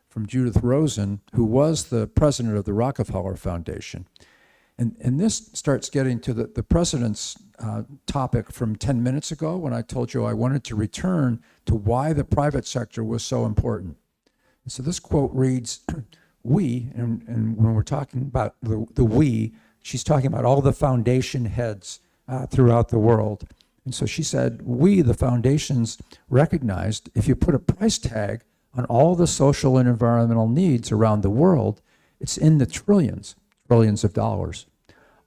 Speaker 4: from Judith Rosen, who was the president of the Rockefeller Foundation. And this starts getting to the president's topic from 10 minutes ago when I told you I wanted to return to why the private sector was so important. And so this quote reads, we, and when we're talking about the we, she's talking about all the foundation heads throughout the world. And so she said, we, the foundations, recognized if you put a price tag on all the social and environmental needs around the world, it's in the trillions of dollars.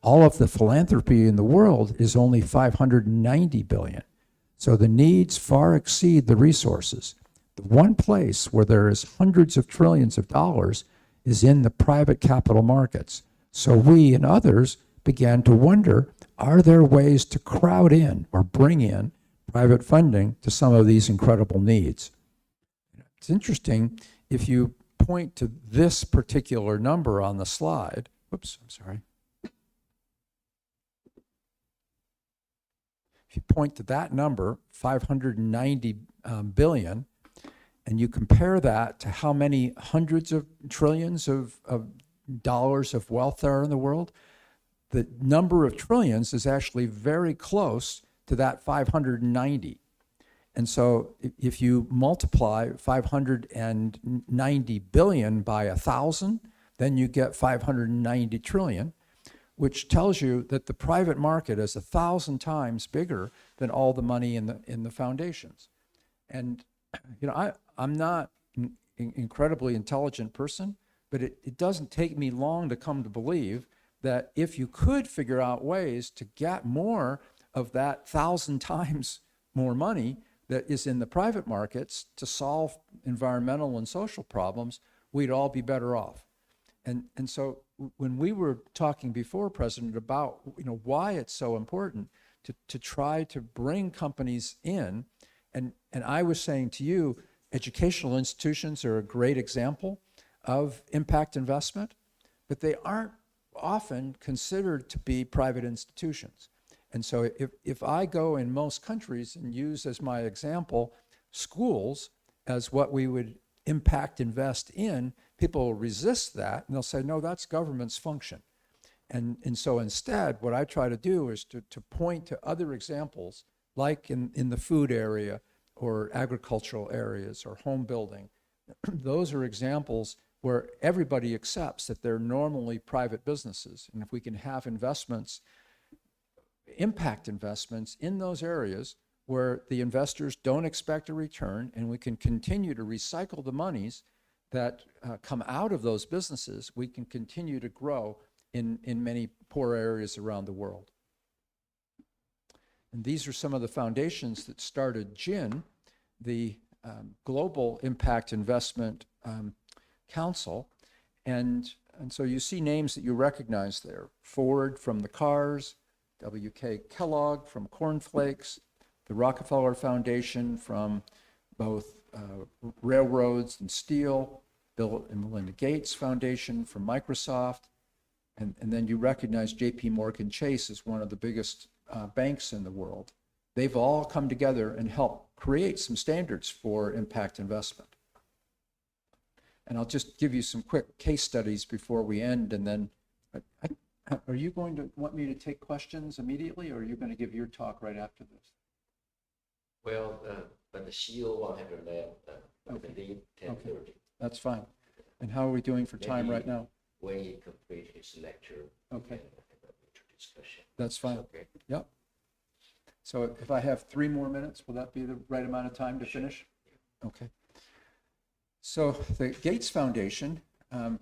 Speaker 4: All of the philanthropy in the world is only 590 billion. So the needs far exceed the resources. The one place where there is hundreds of trillions of dollars is in the private capital markets. So we and others began to wonder, are there ways to crowd in or bring in private funding to some of these incredible needs? It's interesting, if you point to this particular number on the slide, whoops, I'm sorry. If you point to that number, 590 billion, and you compare that to how many hundreds of trillions of dollars of wealth there are in the world, the number of trillions is actually very close to that 590. And so if you multiply 590 billion by 1,000, then you get 590 trillion, which tells you that the private market is 1,000 times bigger than all the money in the foundations. And I'm not an incredibly intelligent person, but it doesn't take me long to come to believe that if you could figure out ways to get more of that 1,000 times more money that is in the private markets to solve environmental and social problems, we'd all be better off. And so when we were talking before, President, about why it's so important to try to bring companies in, and I was saying to you, educational institutions are a great example of impact investment, but they aren't often considered to be private institutions. And so if I go in most countries and use as my example schools as what we would impact invest in, people will resist that and they'll say, no, that's government's function. And so instead, what I try to do is to point to other examples, like in the food area or agricultural areas or home building. Those are examples where everybody accepts that they're normally private businesses. And if we can have investments, impact investments in those areas where the investors don't expect a return, and we can continue to recycle the monies that come out of those businesses, we can continue to grow in many poor areas around the world. And these are some of the foundations that started GIN, the Global Impact Investment Council. And so you see names that you recognize there. Ford from the cars, W.K. Kellogg from cornflakes, the Rockefeller Foundation from both railroads and steel, Bill and Melinda Gates Foundation from Microsoft, and then you recognize J.P. Morgan Chase as one of the biggest banks in the world. They've all come together and helped create some standards for impact investment. And I'll just give you some quick case studies before we end, and then are you going to want me to take questions immediately, or are you going to give your talk right after this?
Speaker 3: Well, but the CEO will have to leave, I believe, 10:30.
Speaker 4: Okay. That's fine. And how are we doing for time
Speaker 3: Maybe
Speaker 4: right now?
Speaker 3: when he completes his lecture,
Speaker 4: Okay.
Speaker 3: we can have a later discussion.
Speaker 4: That's fine.
Speaker 3: Okay.
Speaker 4: Yep. So if I have 3 more minutes, will that be the right amount of time to finish? Okay. So the Gates Foundation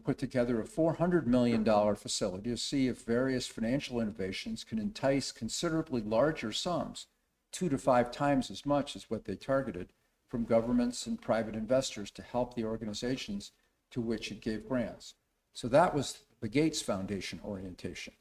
Speaker 4: put together a $400 million facility to see if various financial innovations can entice considerably larger sums, 2 to 5 times as much as what they targeted, from governments and private investors to help the organizations to which it gave grants. So that was the Gates Foundation orientation.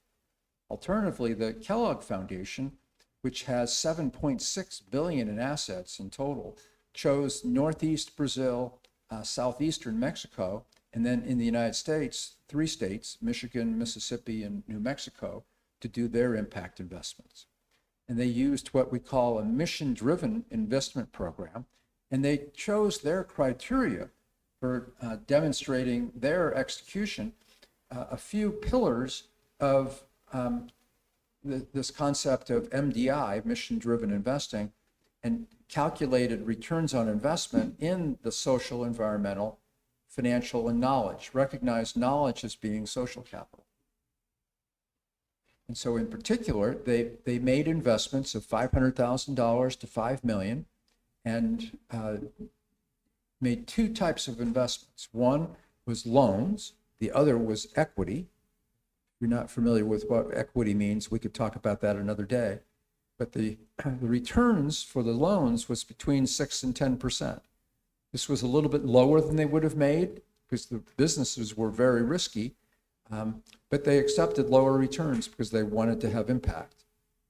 Speaker 4: Alternatively, the Kellogg Foundation, which has $7.6 billion in assets in total, chose Northeast Brazil, Southeastern Mexico, and then in the United States, 3 states, Michigan, Mississippi, and New Mexico, to do their impact investments. And they used what we call a mission-driven investment program, and they chose their criteria for demonstrating their execution, a few pillars of this concept of MDI, mission-driven investing, and calculated returns on investment in the social, environmental, financial, and knowledge. Recognize knowledge as being social capital. And so in particular, they made investments of $500,000 to $5 million, and made 2 types of investments. One was loans, the other was equity. If you're not familiar with what equity means, we could talk about that another day. But the returns for the loans was between 6 and 10%. This was a little bit lower than they would have made because the businesses were very risky, but they accepted lower returns because they wanted to have impact.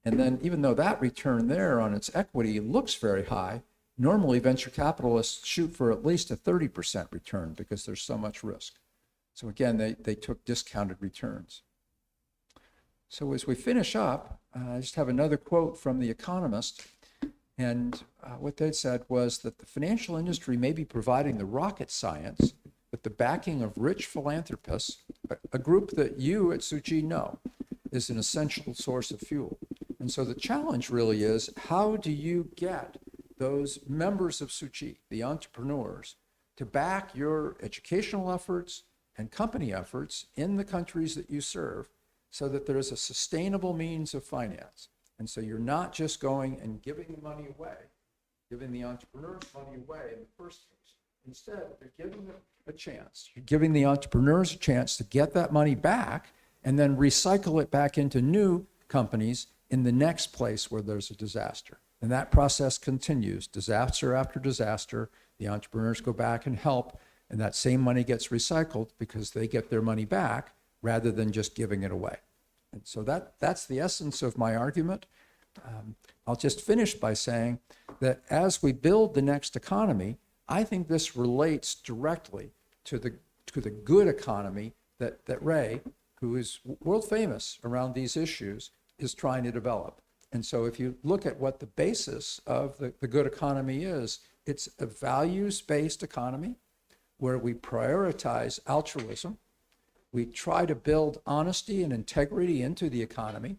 Speaker 4: And then even though that return there on its equity looks very high, normally venture capitalists shoot for at least a 30% return because there's so much risk. So again, they took discounted returns. So as we finish up, I just have another quote from The Economist. And what they said was that the financial industry may be providing the rocket science with the backing of rich philanthropists, a group that you at Tzu Chi know is an essential source of fuel. And so the challenge really is, how do you get those members of Tzu Chi, the entrepreneurs, to back your educational efforts and company efforts in the countries that you serve so that there's a sustainable means of finance? And so you're not just going and giving the money away, giving the entrepreneurs money away in the first case. Instead, you're giving them a chance. You're giving the entrepreneurs a chance to get that money back and then recycle it back into new companies in the next place where there's a disaster. And that process continues, disaster after disaster. The entrepreneurs go back and help, and that same money gets recycled because they get their money back rather than just giving it away. And so that's the essence of my argument. I'll just finish by saying that as we build the next economy, I think this relates directly to the good economy that Ray, who is world famous around these issues, is trying to develop. And so if you look at what the basis of the good economy is, it's a values-based economy where we prioritize altruism. We try to build honesty and integrity into the economy.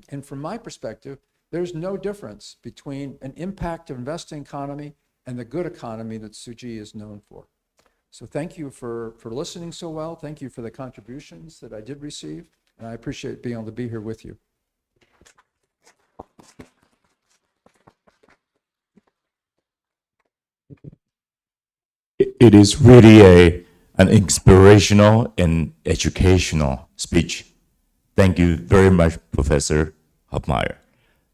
Speaker 4: And from my perspective, there's no difference between an impact investing economy and the good economy that Tzu Chi is known for. So thank you for listening so well. Thank you for the contributions that I did receive. And I appreciate being able to be here with you.
Speaker 1: It is really an inspirational and educational speech. Thank you very much, Professor Hoffmire.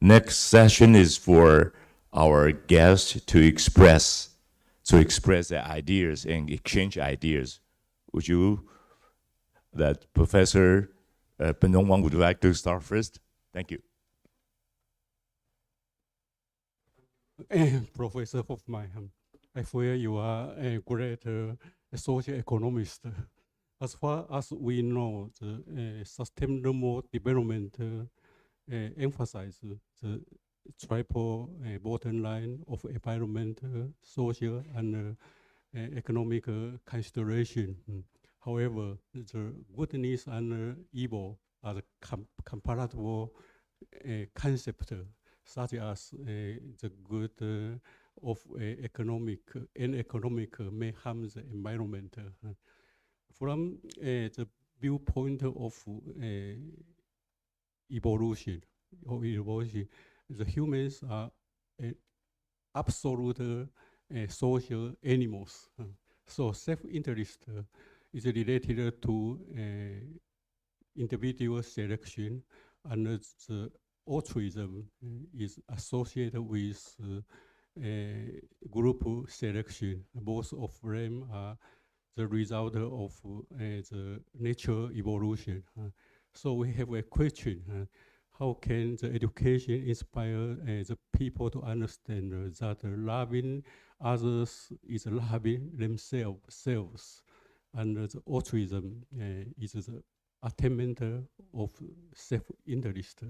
Speaker 1: Next session is for our guests to express their ideas and exchange ideas. Would you, that Professor Pen-Jung Wang would like to start first? Thank you.
Speaker 5: Professor Hoffmire, I feel you are a great social economist. As far as we know, the sustainable development emphasizes the triple bottom line of environmental, social, and economic consideration. However, the goodness and evil are the comparable concept, such as the good of economic may harm the environment. From the viewpoint of evolution, the humans are absolute social animals. So self-interest is related to individual selection, and the altruism is associated with group selection. Both of them are the result of the natural evolution. So we have a question. How can the education inspire the people to understand that loving others is loving themselves, and the altruism is the attainment of self-interest?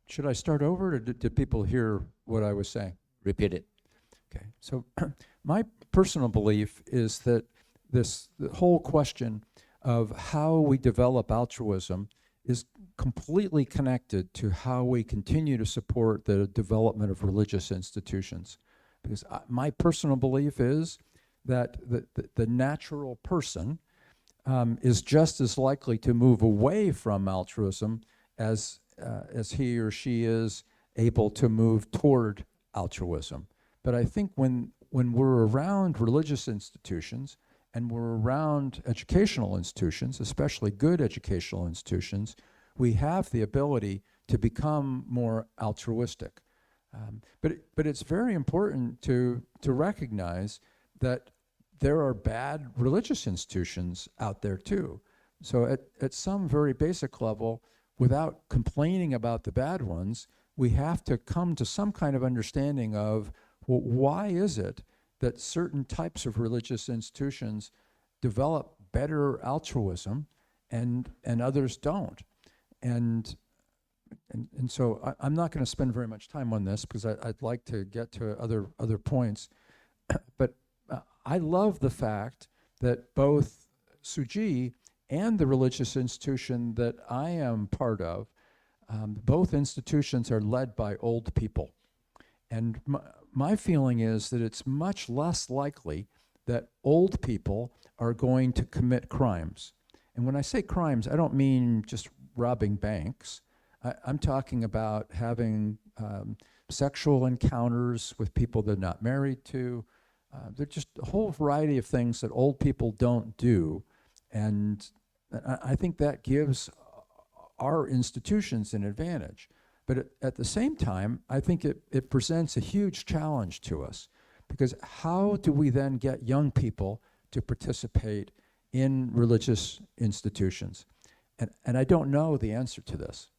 Speaker 4: Should I start over, or did people hear what I was saying?
Speaker 3: Repeat it.
Speaker 4: Okay, so my personal belief is that the whole question of how we develop altruism is completely connected to how we continue to support the development of religious institutions. Because my personal belief is that the natural person is just as likely to move away from altruism as he or she is able to move toward altruism. But I think when we're around religious institutions and we're around educational institutions, especially good educational institutions, we have the ability to become more altruistic. But it's very important to recognize that there are bad religious institutions out there too. So at some very basic level, without complaining about the bad ones, we have to come to some kind of understanding of, well, why is it that certain types of religious institutions develop better altruism and others don't? and so I'm not going to spend very much time on this because I'd like to get to other points. But I love the fact that both Tzu Chi and the religious institution that I am part of, both institutions are led by old people. And my feeling is that it's much less likely that old people are going to commit crimes. And when I say crimes, I don't mean just robbing banks. I'm talking about having sexual encounters with people they're not married to. There's just a whole variety of things that old people don't do. And I think that gives our institutions an advantage. But at the same time, I think it presents a huge challenge to us, because how do we then get young people to participate in religious institutions? And I don't know the answer to this.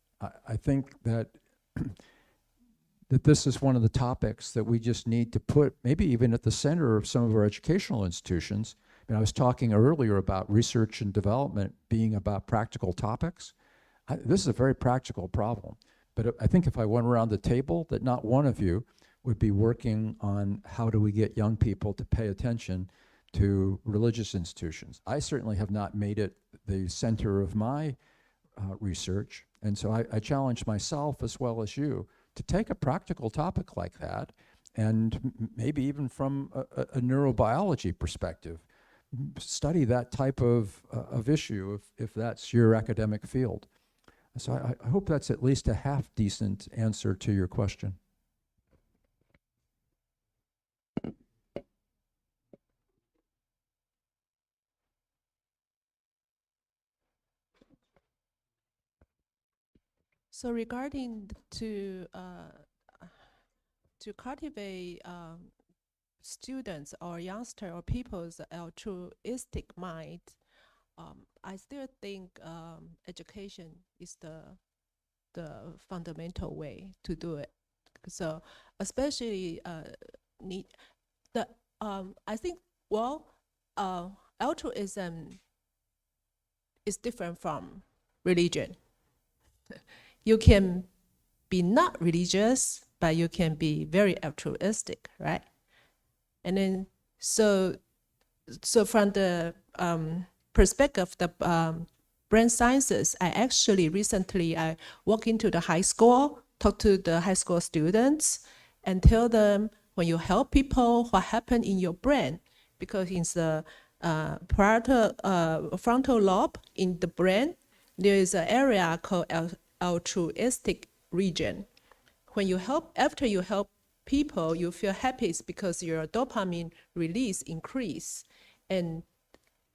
Speaker 4: I think that that this is one of the topics that we just need to put maybe even at the center of some of our educational institutions. I was talking earlier about research and development being about practical topics. This is a very practical problem. But I think if I went around the table, that not one of you would be working on how do we get young people to pay attention to religious institutions. I certainly have not made it the center of my research. And so I challenge myself as well as you to take a practical topic like that, and maybe even from a neurobiology perspective, study that type of issue if that's your academic field. So I hope that's at least a half decent answer to your question.
Speaker 2: So regarding to cultivate students or youngster or people's altruistic mind, I still think education is the fundamental way to do it. So especially I think altruism is different from religion. You can be not religious, but you can be very altruistic, right? And then so from the perspective of the brain sciences, I actually recently I walk into the high school, talk to the high school students, and tell them when you help people, what happened in your brain, because in the frontal lobe in the brain, there is an area called altruistic region. When you help, after you help people, you feel happy. It's because your dopamine release increase. And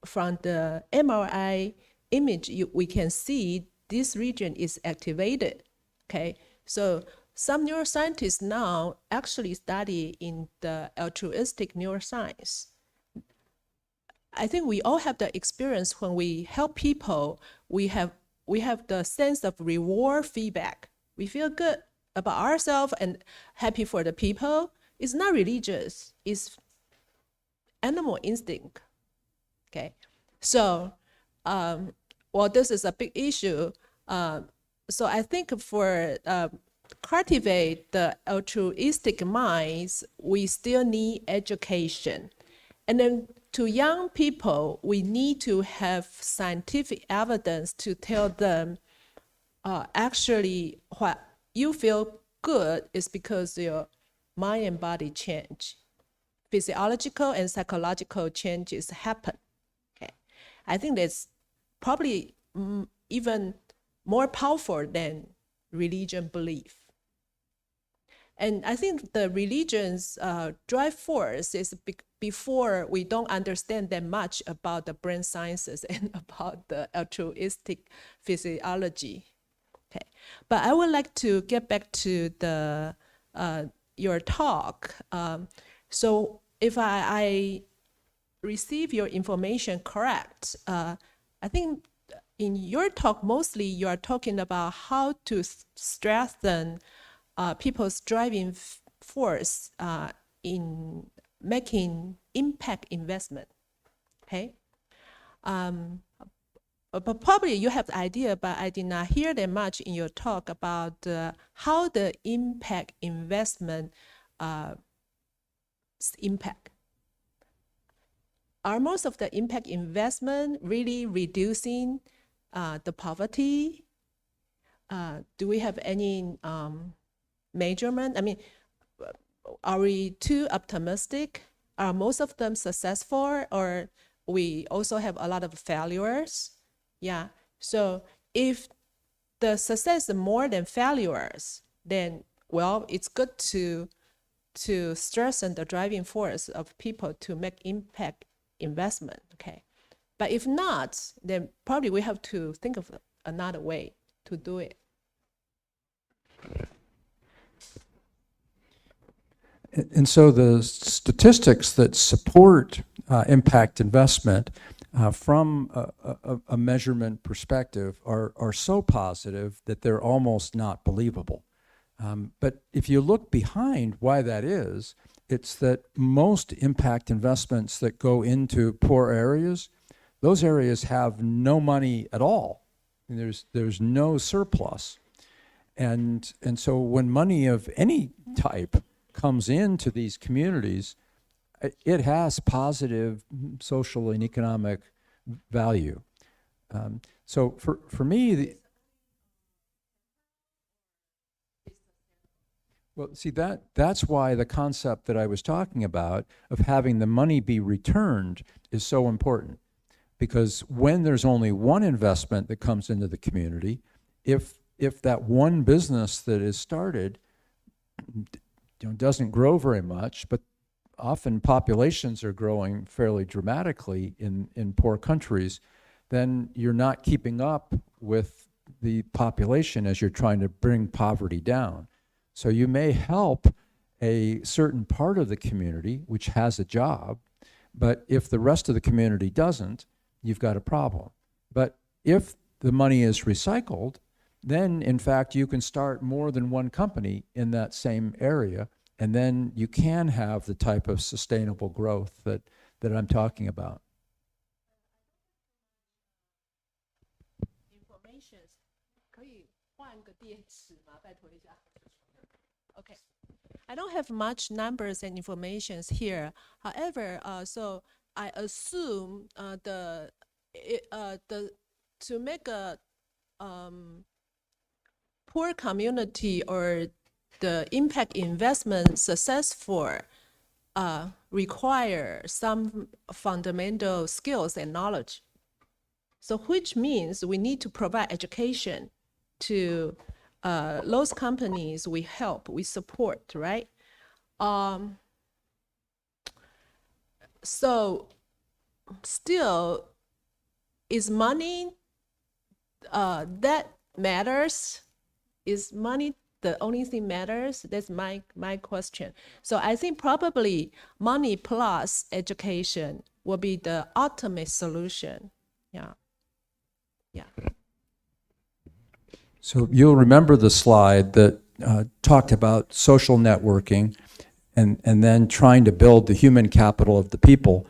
Speaker 2: from the MRI image, we can see this region is activated. Okay, so some neuroscientists now actually study in the altruistic neuroscience. I think we all have the experience when we help people, we have the sense of reward feedback. We feel good about ourselves and happy for the people. It's not religious, it's animal instinct. Okay, so this is a big issue. So I think for cultivate the altruistic minds, we still need education. And then to young people, we need to have scientific evidence to tell them actually what you feel good is because your mind and body change. Physiological and psychological changes happen. Okay, I think that's probably even more powerful than religion belief. And I think the religion's drive force is before we don't understand that much about the brain sciences and about the altruistic physiology. Okay, but I would like to get back to the your talk. So if I receive your information correct, I think in your talk, mostly you are talking about how to strengthen people's driving force in making impact investment, okay? but probably you have the idea, but I did not hear that much in your talk about how the impact investment impact. Are most of the impact investment really reducing the poverty? Do we have any measurement? I mean, are we too optimistic? Are most of them successful, or we also have a lot of failures? Yeah, so if the success is more than failures, then, well, it's good to strengthen the driving force of people to make impact investment, okay? But if not, then probably we have to think of another way to do it.
Speaker 4: And so the statistics that support impact investment from a measurement perspective are so positive that they're almost not believable. But if you look behind why that is, it's that most impact investments that go into poor areas, those areas have no money at all. There's no surplus. And so when money of any type comes into these communities, it has positive social and economic value. So for me, well, see, that's why the concept that I was talking about of having the money be returned is so important. Because when there's only one investment that comes into the community, if that one business that is started doesn't grow very much, but often populations are growing fairly dramatically in poor countries, then you're not keeping up with the population as you're trying to bring poverty down. So you may help a certain part of the community which has a job, but if the rest of the community doesn't, you've got a problem. But if the money is recycled, then in fact you can start more than one company in that same area, and then you can have the type of sustainable growth that I'm talking about.
Speaker 2: Okay. I don't have much numbers and informations here. However, so I assume to make a poor community or the impact investment successful require some fundamental skills and knowledge. So which means we need to provide education to those companies we help, we support, right? So still, is money that matters? Is money the only thing matters? That's my question. So I think probably money plus education will be the ultimate solution. Yeah. Yeah.
Speaker 4: So you'll remember the slide that talked about social networking and then trying to build the human capital of the people.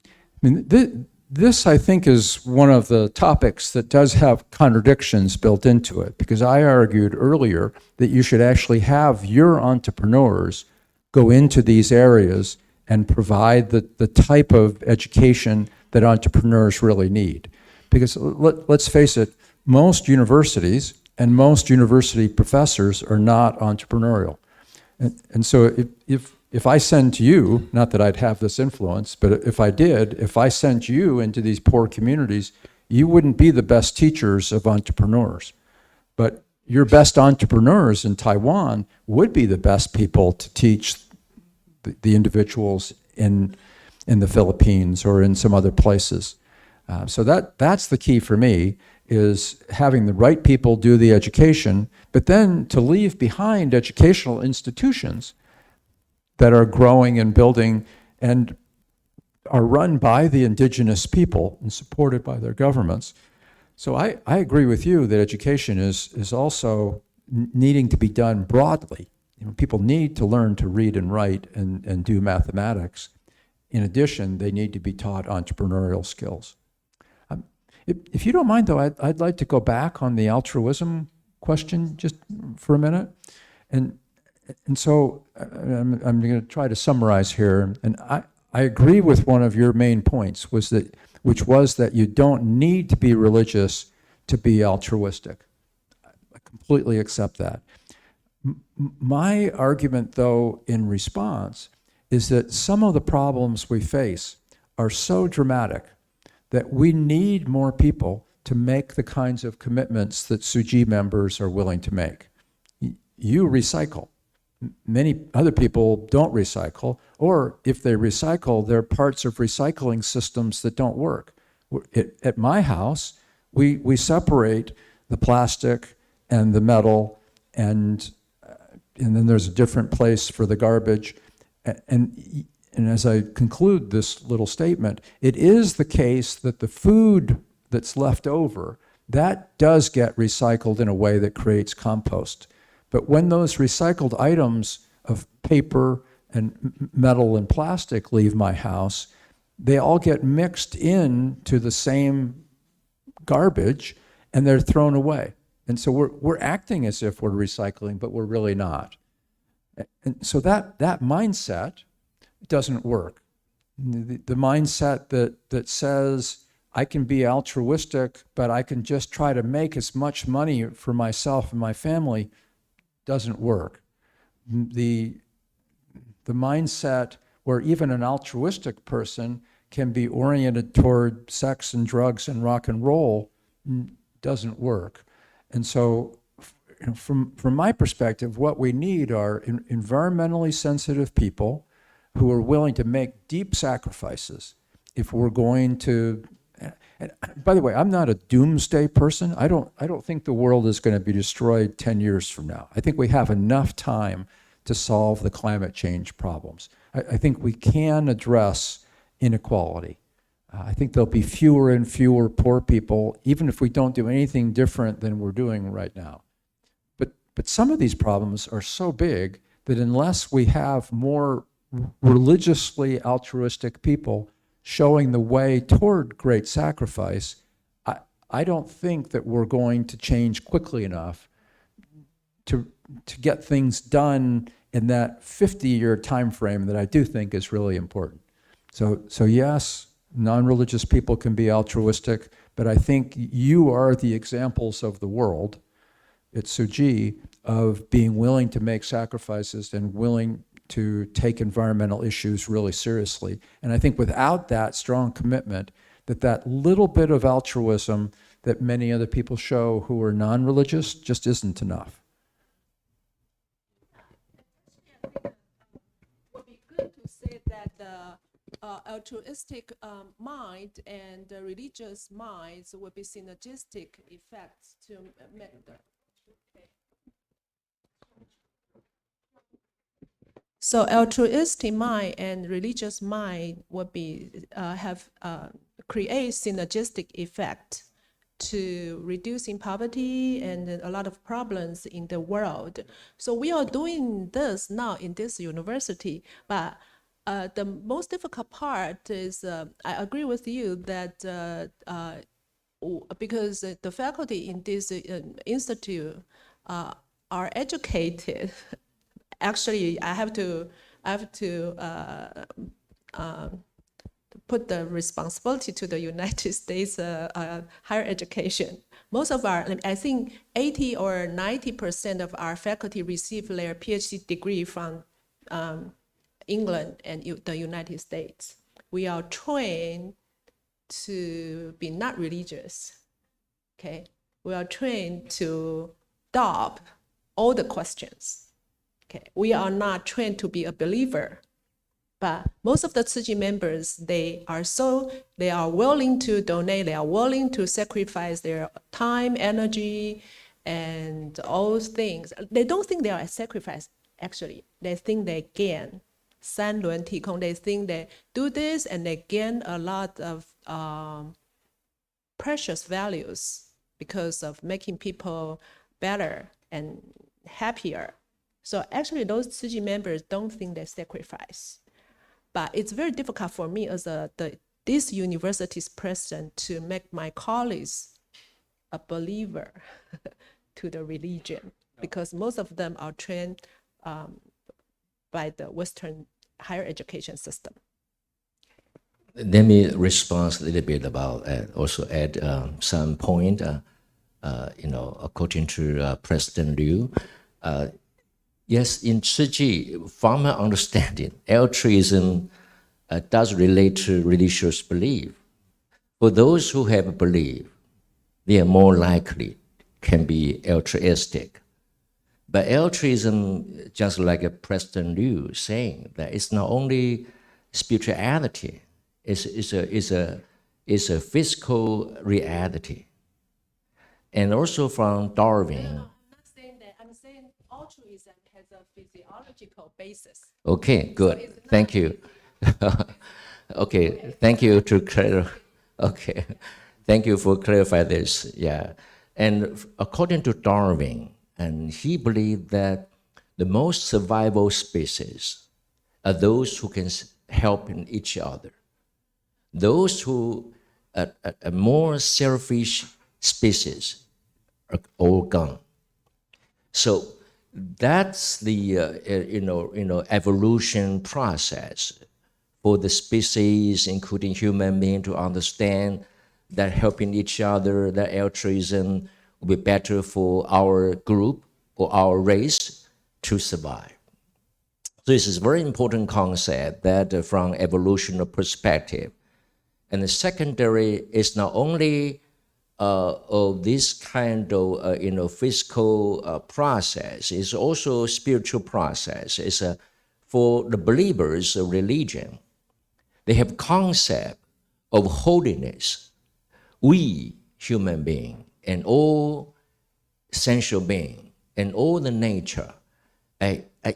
Speaker 4: I mean, this, I think, is one of the topics that does have contradictions built into it, because I argued earlier that you should actually have your entrepreneurs go into these areas and provide the type of education that entrepreneurs really need. Because let's face it, most universities and most university professors are not entrepreneurial. And so if I send to you, not that I'd have this influence, but if I did, if I sent you into these poor communities, you wouldn't be the best teachers of entrepreneurs. But your best entrepreneurs in Taiwan would be the best people to teach the individuals in the Philippines or in some other places. So that's the key for me, is having the right people do the education, but then to leave behind educational institutions that are growing and building and are run by the indigenous people and supported by their governments. So I agree with you that education is also needing to be done broadly. You know, people need to learn to read and write and do mathematics. In addition, they need to be taught entrepreneurial skills. If you don't mind, though, I'd like to go back on the altruism question just for a minute. And so I'm going to try to summarize here. And I agree with one of your main points, which was that you don't need to be religious to be altruistic. I completely accept that. My argument, though, in response, is that some of the problems we face are so dramatic that we need more people to make the kinds of commitments that Tzu Chi members are willing to make. You recycle. Many other people don't recycle, or if they recycle, there are parts of recycling systems that don't work. At my house, we separate the plastic and the metal, and then there's a different place for the garbage. And as I conclude this little statement, it is the case that the food that's left over, that does get recycled in a way that creates compost. But when those recycled items of paper and metal and plastic leave my house, they all get mixed into the same garbage and they're thrown away. And so we're acting as if we're recycling, but we're really not. And so that mindset doesn't work. The mindset that says I can be altruistic, but I can just try to make as much money for myself and my family doesn't work. The mindset where even an altruistic person can be oriented toward sex and drugs and rock and roll doesn't work. And so from my perspective, what we need are environmentally sensitive people who are willing to make deep sacrifices if we're going to. And by the way, I'm not a doomsday person. I don't think the world is going to be destroyed 10 years from now. I think we have enough time to solve the climate change problems. I think we can address inequality. I think there'll be fewer and fewer poor people, even if we don't do anything different than we're doing right now. But some of these problems are so big that unless we have more religiously altruistic people showing the way toward great sacrifice, I don't think that we're going to change quickly enough to get things done in that 50-year time frame that I do think is really important. So yes, non-religious people can be altruistic, but I think you are the examples of the world at Tzu Chi of being willing to make sacrifices and willing to take environmental issues really seriously. And I think without that strong commitment, that little bit of altruism that many other people show who are non-religious just isn't enough.
Speaker 2: It would be good to say that the altruistic mind and the religious minds will be synergistic effects to make the. So altruistic mind and religious mind will be create synergistic effect to reducing poverty and a lot of problems in the world. So we are doing this now in this university, but the most difficult part is I agree with you that because the faculty in this institute are educated. Actually, I have to put the responsibility to the United States higher education. Most of our, I think 80 or 90% of our faculty receive their PhD degree from England and the United States. We are trained to be not religious, okay? We are trained to doubt all the questions. Okay, we are not trained to be a believer, but most of the Tzu Chi members, they are willing to donate, they are willing to sacrifice their time, energy, and all things. They don't think they are a sacrifice, actually. They think they gain. 三轮体空, they think they do this and they gain a lot of precious values because of making people better and happier. So actually those Tzu Chi members don't think they sacrifice. But it's very difficult for me as the this university's president to make my colleagues a believer to the religion, because most of them are trained by the Western higher education system.
Speaker 3: Let me respond a little bit about, also add some point, according to President Liu. Yes, in Tzu Chi, from my understanding, altruism does relate to religious belief. For those who have a belief, they are more likely can be altruistic. But altruism, just like President Liu saying, that it's not only spirituality, it's a physical reality. And also from Darwin.
Speaker 2: No, I'm not saying that. I'm saying altruism has a physiological basis.
Speaker 3: Okay, good. Thank you. Okay, thank you to clarify. Okay, thank you for clarifying this. Yeah, and according to Darwin, and he believed that the most survival species are those who can help in each other. Those who are more selfish species are all gone. So that's the evolution process for the species, including human beings, to understand that helping each other, that altruism will be better for our group or our race to survive. So this is a very important concept that from evolutionary perspective. And the secondary is not only of this kind of physical process, it's also a spiritual process. It's for the believers of religion. They have concept of holiness. We, human being, and all sensual being, and all the nature,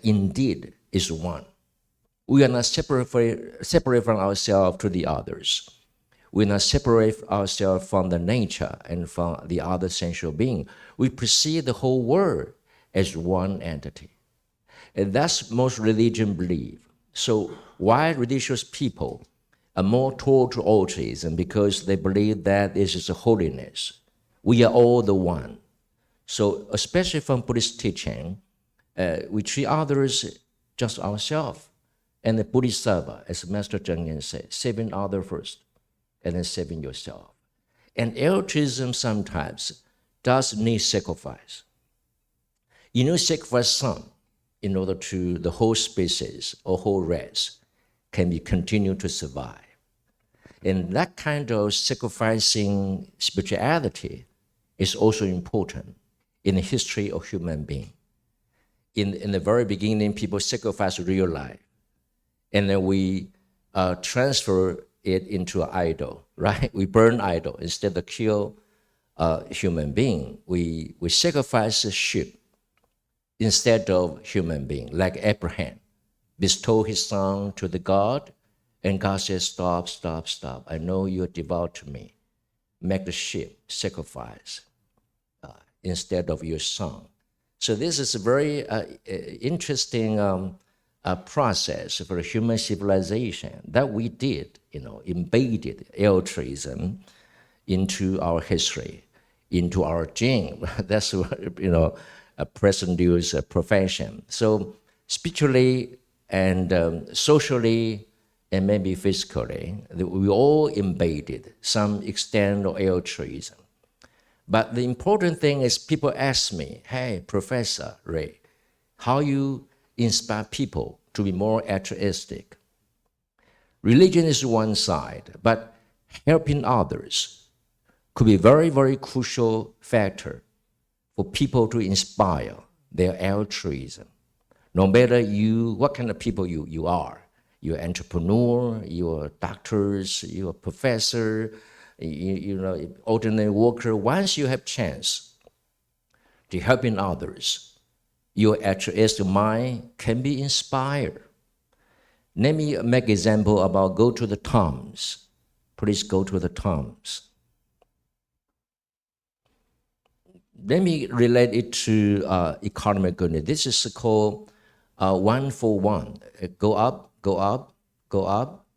Speaker 3: indeed is one. We are not separate from ourselves to the others. We are not separate ourselves from the nature and from the other sensual being. We perceive the whole world as one entity. And that's most religion believe. So why religious people are more toward to altruism? Because they believe that this is a holiness. We are all the one. So especially from Buddhist teaching, we treat others just ourselves. And the Bodhisattva, as Master Zheng said, saving others first, and then saving yourself. And altruism sometimes does need sacrifice. You know, sacrifice some in order to the whole species or whole race can be continue to survive. And that kind of sacrificing spirituality is also important in the history of human being. In the very beginning, people sacrifice real life. And then we transfer it into an idol, right? We burn idol instead of kill a human being. We sacrifice a sheep instead of human being, like Abraham bestowed his son to the God, and God says, stop, stop, stop. I know you are devout to me. Make the sheep sacrifice instead of your son. So this is a very interesting process for human civilization that we did, embedded altruism into our history, into our gene. That's a President Liu's profession. So spiritually and socially and maybe physically, we all embedded some extent of altruism. But the important thing is people ask me, hey, Professor Ray, how you inspire people to be more altruistic? Religion is one side, but helping others could be a very, very crucial factor for people to inspire their altruism. No matter what kind of people you are, you're an entrepreneur, you're doctors, you're a professor, ordinary worker. Once you have chance to helping others, your altruistic mind can be inspired. Let me make example about go to the Toms. Please go to the Toms. Let me relate it to economic goodness. This is called 1 for 1. Go up, go up, go up,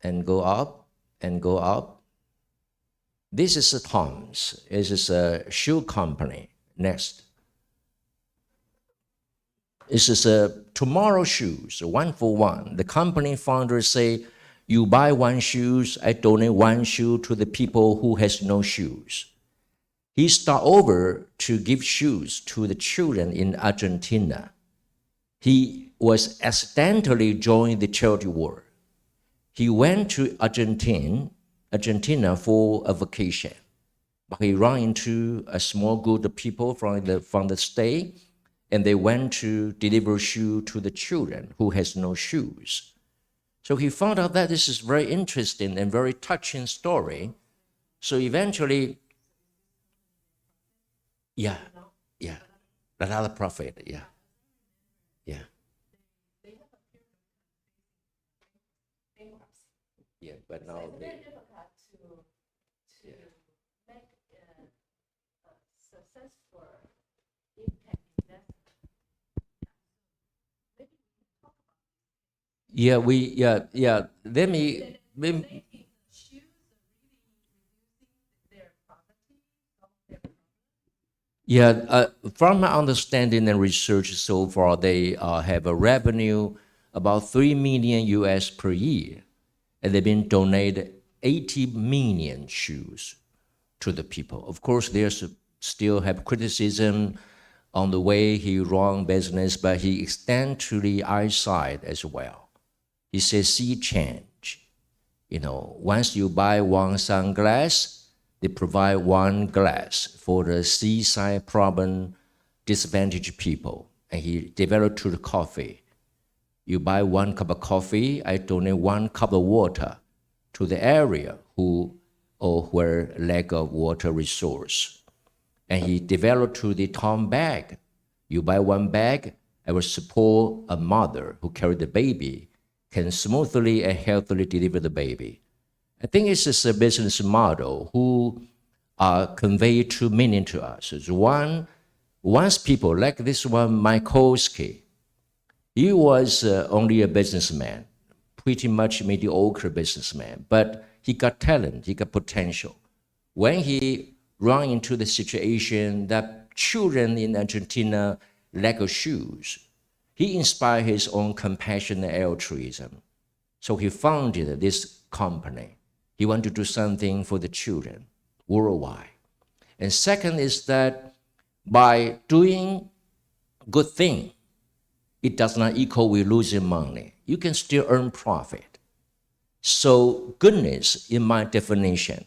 Speaker 3: and go up, and go up. This is Tom's. This is a shoe company. Next. This is a tomorrow shoes, 1 for 1. The company founders say, you buy 1 shoes, I donate 1 shoe to the people who has no shoes. He started over to give shoes to the children in Argentina. He was accidentally joined the charity work. He went to Argentina for a vacation. But he ran into a small group of people from the state, and they went to deliver shoes to the children who has no shoes. So he found out that this is very interesting and very touching story. So eventually, yeah, another prophet, yeah. Yeah, but now they. Yeah, Let me. From my understanding and research so far, they have a revenue about $3 million US per year, and they've been donated 80 million shoes to the people. Of course, there's still have criticism on the way he run business, but he extends to the eyesight as well. He says, see change. Once you buy 1 sunglass, they provide 1 glass for the seaside problem disadvantaged people. And he developed to the coffee. You buy 1 cup of coffee, I donate 1 cup of water to the area where lack of water resource. And he developed to the Tom bag. You buy 1 bag, I will support a mother who carried the baby, can smoothly and healthily deliver the baby. I think it's just a business model who convey 2 meaning to us. It's one, once people like this one, Mikulski, he was only a businessman, pretty much mediocre businessman, but he got talent, he got potential. When he ran into the situation that children in Argentina lack of shoes, he inspired his own compassion and altruism. So he founded this company. He wanted to do something for the children worldwide. And second is that by doing good thing, it does not equal with losing money. You can still earn profit. So goodness, in my definition,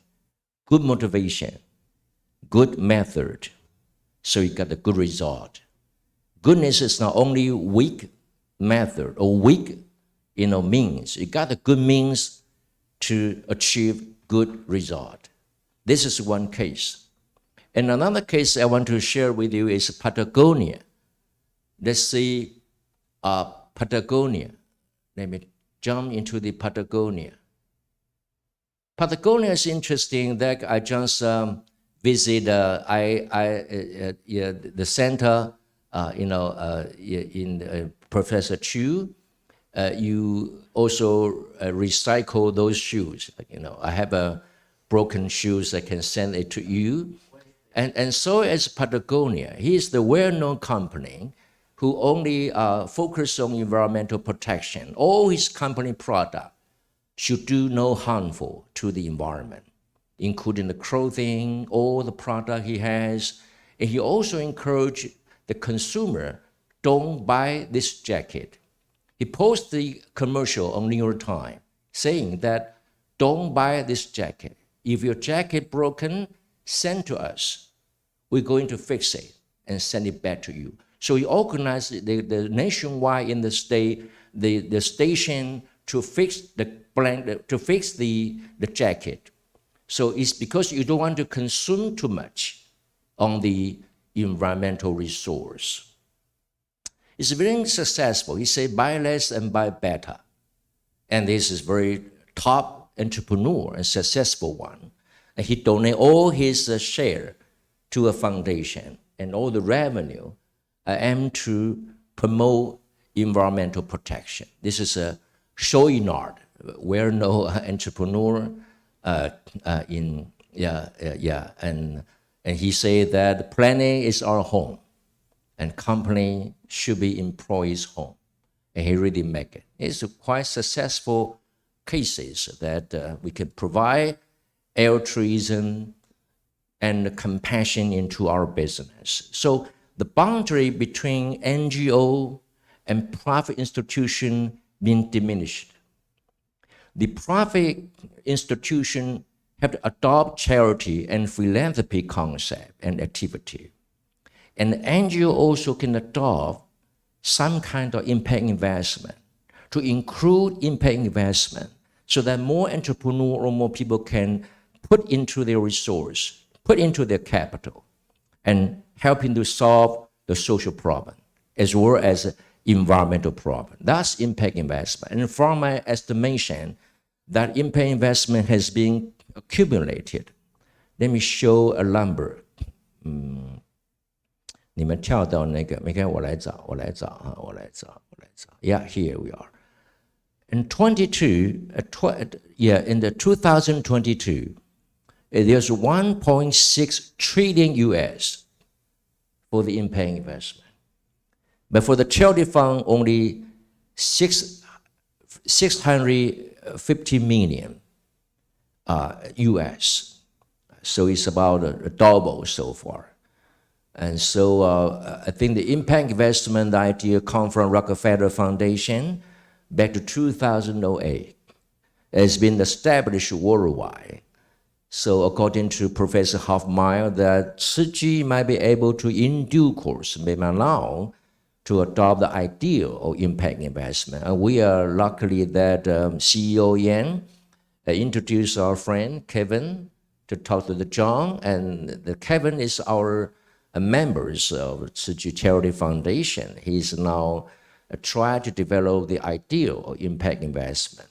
Speaker 3: good motivation, good method, so you got a good result. Goodness is not only weak method or weak, means. You got a good means to achieve good result. This is one case. And another case I want to share with you is Patagonia. Let's see Patagonia. Let me jump into the Patagonia. Patagonia is interesting that I just visit the center, in Professor Chiu. You also recycle those shoes. I have a broken shoes, I can send it to you. And so is Patagonia. He is the well-known company who only focus on environmental protection. All his company product should do no harmful to the environment, including the clothing, all the product he has. And he also encouraged the consumer, don't buy this jacket. He posted the commercial on New York Times saying that don't buy this jacket. If your jacket broken, send to us. We're going to fix it and send it back to you. So he organized the nationwide in the state, the station to fix the blanket, to fix the jacket. So it's because you don't want to consume too much on the environmental resource. It's very successful. He said, buy less and buy better. And this is very top entrepreneur and successful one. And he donated all his share to a foundation, and all the revenue aim to promote environmental protection. This is a Chouinard, well-known entrepreneur, and he said that planning is our home, and company should be employees' home, and he really make it. It's quite successful cases that we can provide altruism and compassion into our business. So the boundary between NGO and profit institution being diminished. The profit institution have to adopt charity and philanthropy concept and activity. And NGO also can adopt some kind of impact investment to include impact investment so that more entrepreneurs or more people can put into their resource, put into their capital, and helping to solve the social problem as well as environmental problem. That's impact investment. And from my estimation, that impact investment has been accumulated. Let me show a number. 你们跳到那个，没看我来找。Yeah, here we are. In 2022, there's 1.6 trillion US for the impact investment. But for the charity fund, only 650 million US. So it's about a double so far. And so I think the impact investment idea comes from Rockefeller Foundation back to 2008. It's been established worldwide. So according to Professor Hoffmire, that Tzu Chi might be able to, in due course, maybe allow to adopt the ideal of impact investment. And we are luckily that CEO Yang introduced our friend Kevin to talk to the John, and Kevin is our members of Tzu Chi Charity Foundation. He's now trying to develop the ideal of impact investment.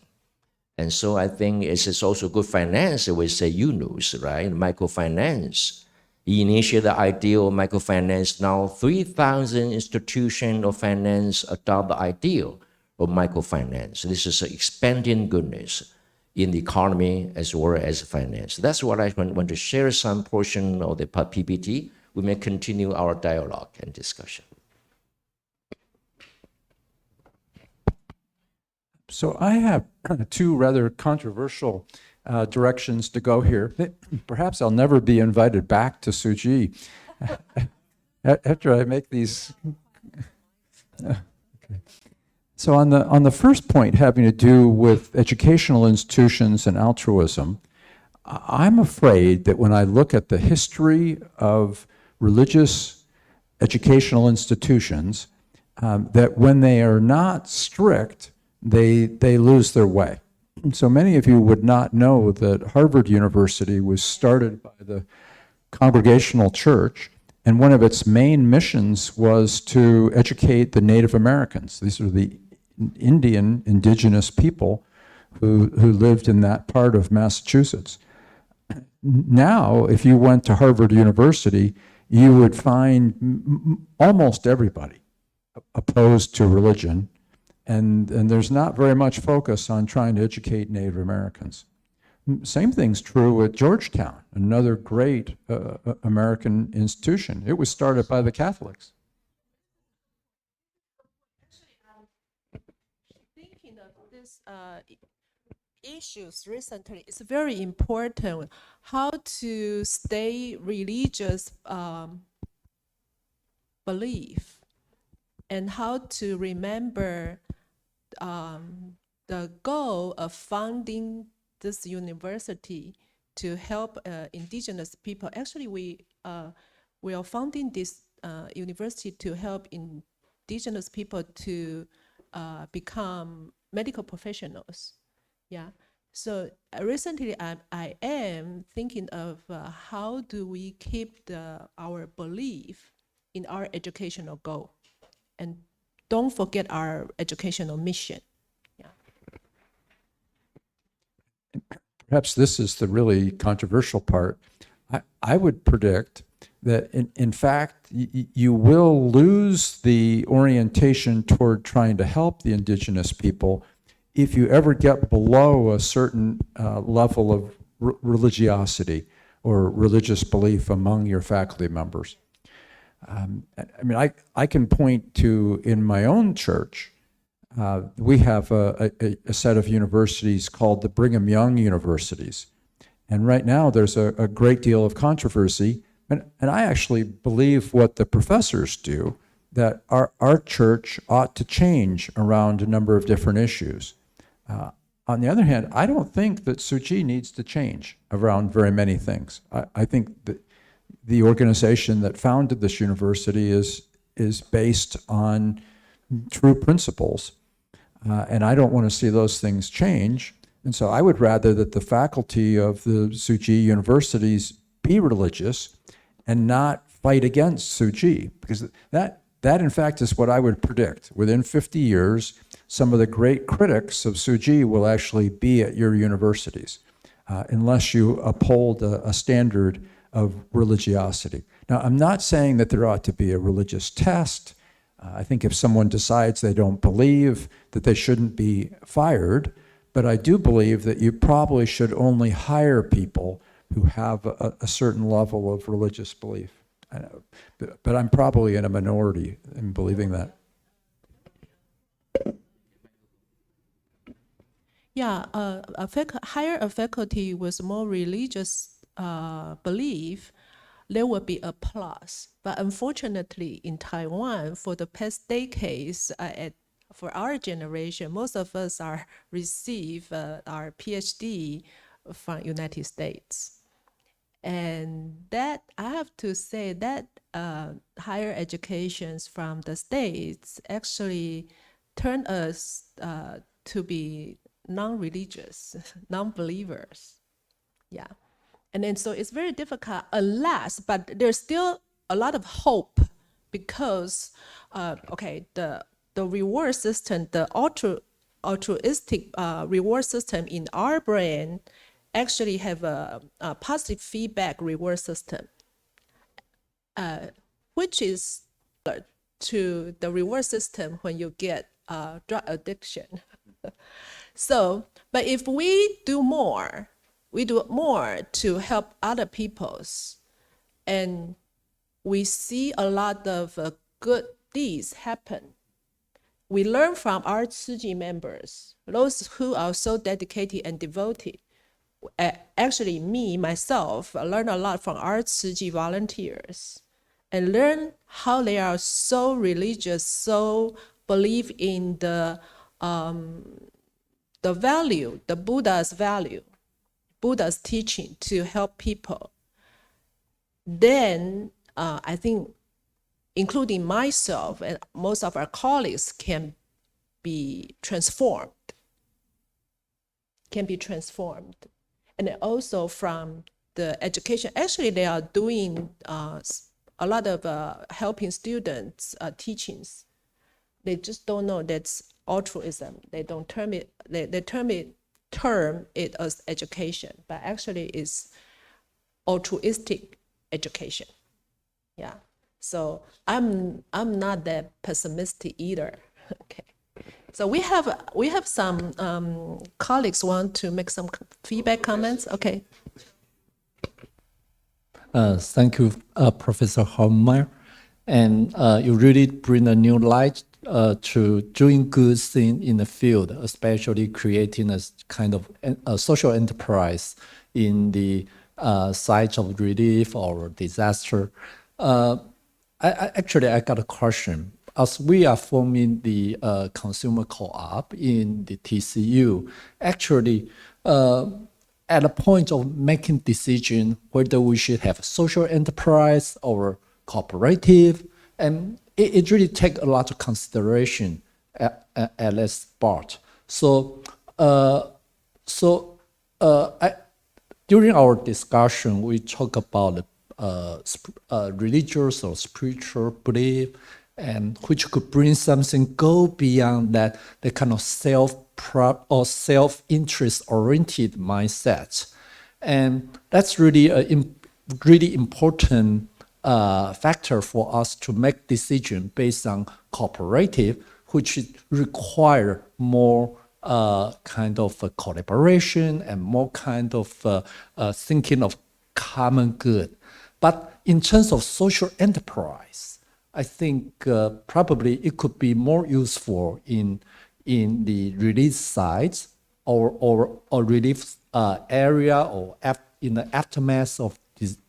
Speaker 3: And so I think it's also good finance, we say UNUS, right? Microfinance. He initiated the idea of microfinance. Now 3,000 institutions of finance adopt the ideal of microfinance. This is an expanding goodness in the economy as well as finance. That's what I want to share some portion of the PPT. We may continue our dialogue and discussion.
Speaker 4: So I have two rather controversial directions to go here. Perhaps I'll never be invited back to Tzu Chi after I make these. Okay. So on the first point having to do with educational institutions and altruism, I'm afraid that when I look at the history of religious educational institutions, that when they are not strict, they lose their way. So many of you would not know that Harvard University was started by the Congregational Church, and one of its main missions was to educate the Native Americans. These are the indigenous people who lived in that part of Massachusetts. Now, if you went to Harvard University, you would find almost everybody opposed to religion, and there's not very much focus on trying to educate Native Americans. Same thing's true at Georgetown, another great American institution. It was started by the Catholics.
Speaker 2: Thinking of this issues recently, it's very important how to stay religious belief and how to remember the goal of founding this university to help indigenous people. Actually, we are founding this university to help indigenous people to become medical professionals. Yeah. So recently, I am thinking of how do we keep our belief in our educational goal, and don't forget our educational mission. Yeah.
Speaker 4: Perhaps this is the really controversial part. I would predict that, in fact, you will lose the orientation toward trying to help the indigenous people if you ever get below a certain level of religiosity or religious belief among your faculty members. I can point to, in my own church, we have a set of universities called the Brigham Young Universities. And right now there's a great deal of controversy. And I actually believe what the professors do, that our church ought to change around a number of different issues. On the other hand, I don't think that Tzu Chi needs to change around very many things. I think that the organization that founded this university is based on true principles. And I don't want to see those things change. And so I would rather that the faculty of the Tzu Chi universities be religious and not fight against Tzu Chi, because that in fact is what I would predict. Within 50 years, some of the great critics of Tzu Chi will actually be at your universities, unless you uphold a standard of religiosity. Now, I'm not saying that there ought to be a religious test. I think if someone decides they don't believe, that they shouldn't be fired. But I do believe that you probably should only hire people who have a certain level of religious belief. But I'm probably in a minority in believing that.
Speaker 2: Yeah, hire a faculty with more religious belief, there will be a plus. But unfortunately, in Taiwan, for the past decades, for our generation, most of us receive our PhD from United States. And that, I have to say that higher educations from the States actually turn us to be non-religious, non-believers. Yeah. And then so it's very difficult, alas, but there's still a lot of hope because, the reward system, the altruistic reward system in our brain actually have a positive feedback reward system, which is similar to the reward system when you get drug addiction. So, but if we do more to help other peoples, and we see a lot of good deeds happen. We learn from our Tzu Chi members, those who are so dedicated and devoted. Actually, myself, learn a lot from our Tzu Chi volunteers and learn how they are so religious, so believe in the value, the Buddha's value, Buddha's teaching to help people. Then I think, including myself and most of our colleagues, can be transformed. And also from the education, actually they are doing a lot of helping students teachings. They just don't know that's altruism. They don't term it, they term it as education, but actually it's altruistic education. Yeah. So I'm not that pessimistic either. Okay. So we have some colleagues want to make some feedback comments. Okay.
Speaker 6: Thank you, Professor Hoffmire. And you really bring a new light to doing good thing in the field, especially creating a kind of a social enterprise in the site of relief or disaster. I got a question. As we are forming the consumer co-op in the TCU, actually, at the point of making decision whether we should have a social enterprise or cooperative, and it really takes a lot of consideration at this part. So, during our discussion, we talk about religious or spiritual belief, and which could bring something go beyond that, the kind of self-interest oriented mindset. And that's really really important factor for us to make decision based on cooperative, which require more kind of a collaboration and more kind of thinking of common good. But in terms of social enterprise, I think probably it could be more useful in the relief sites or relief area or in the aftermath of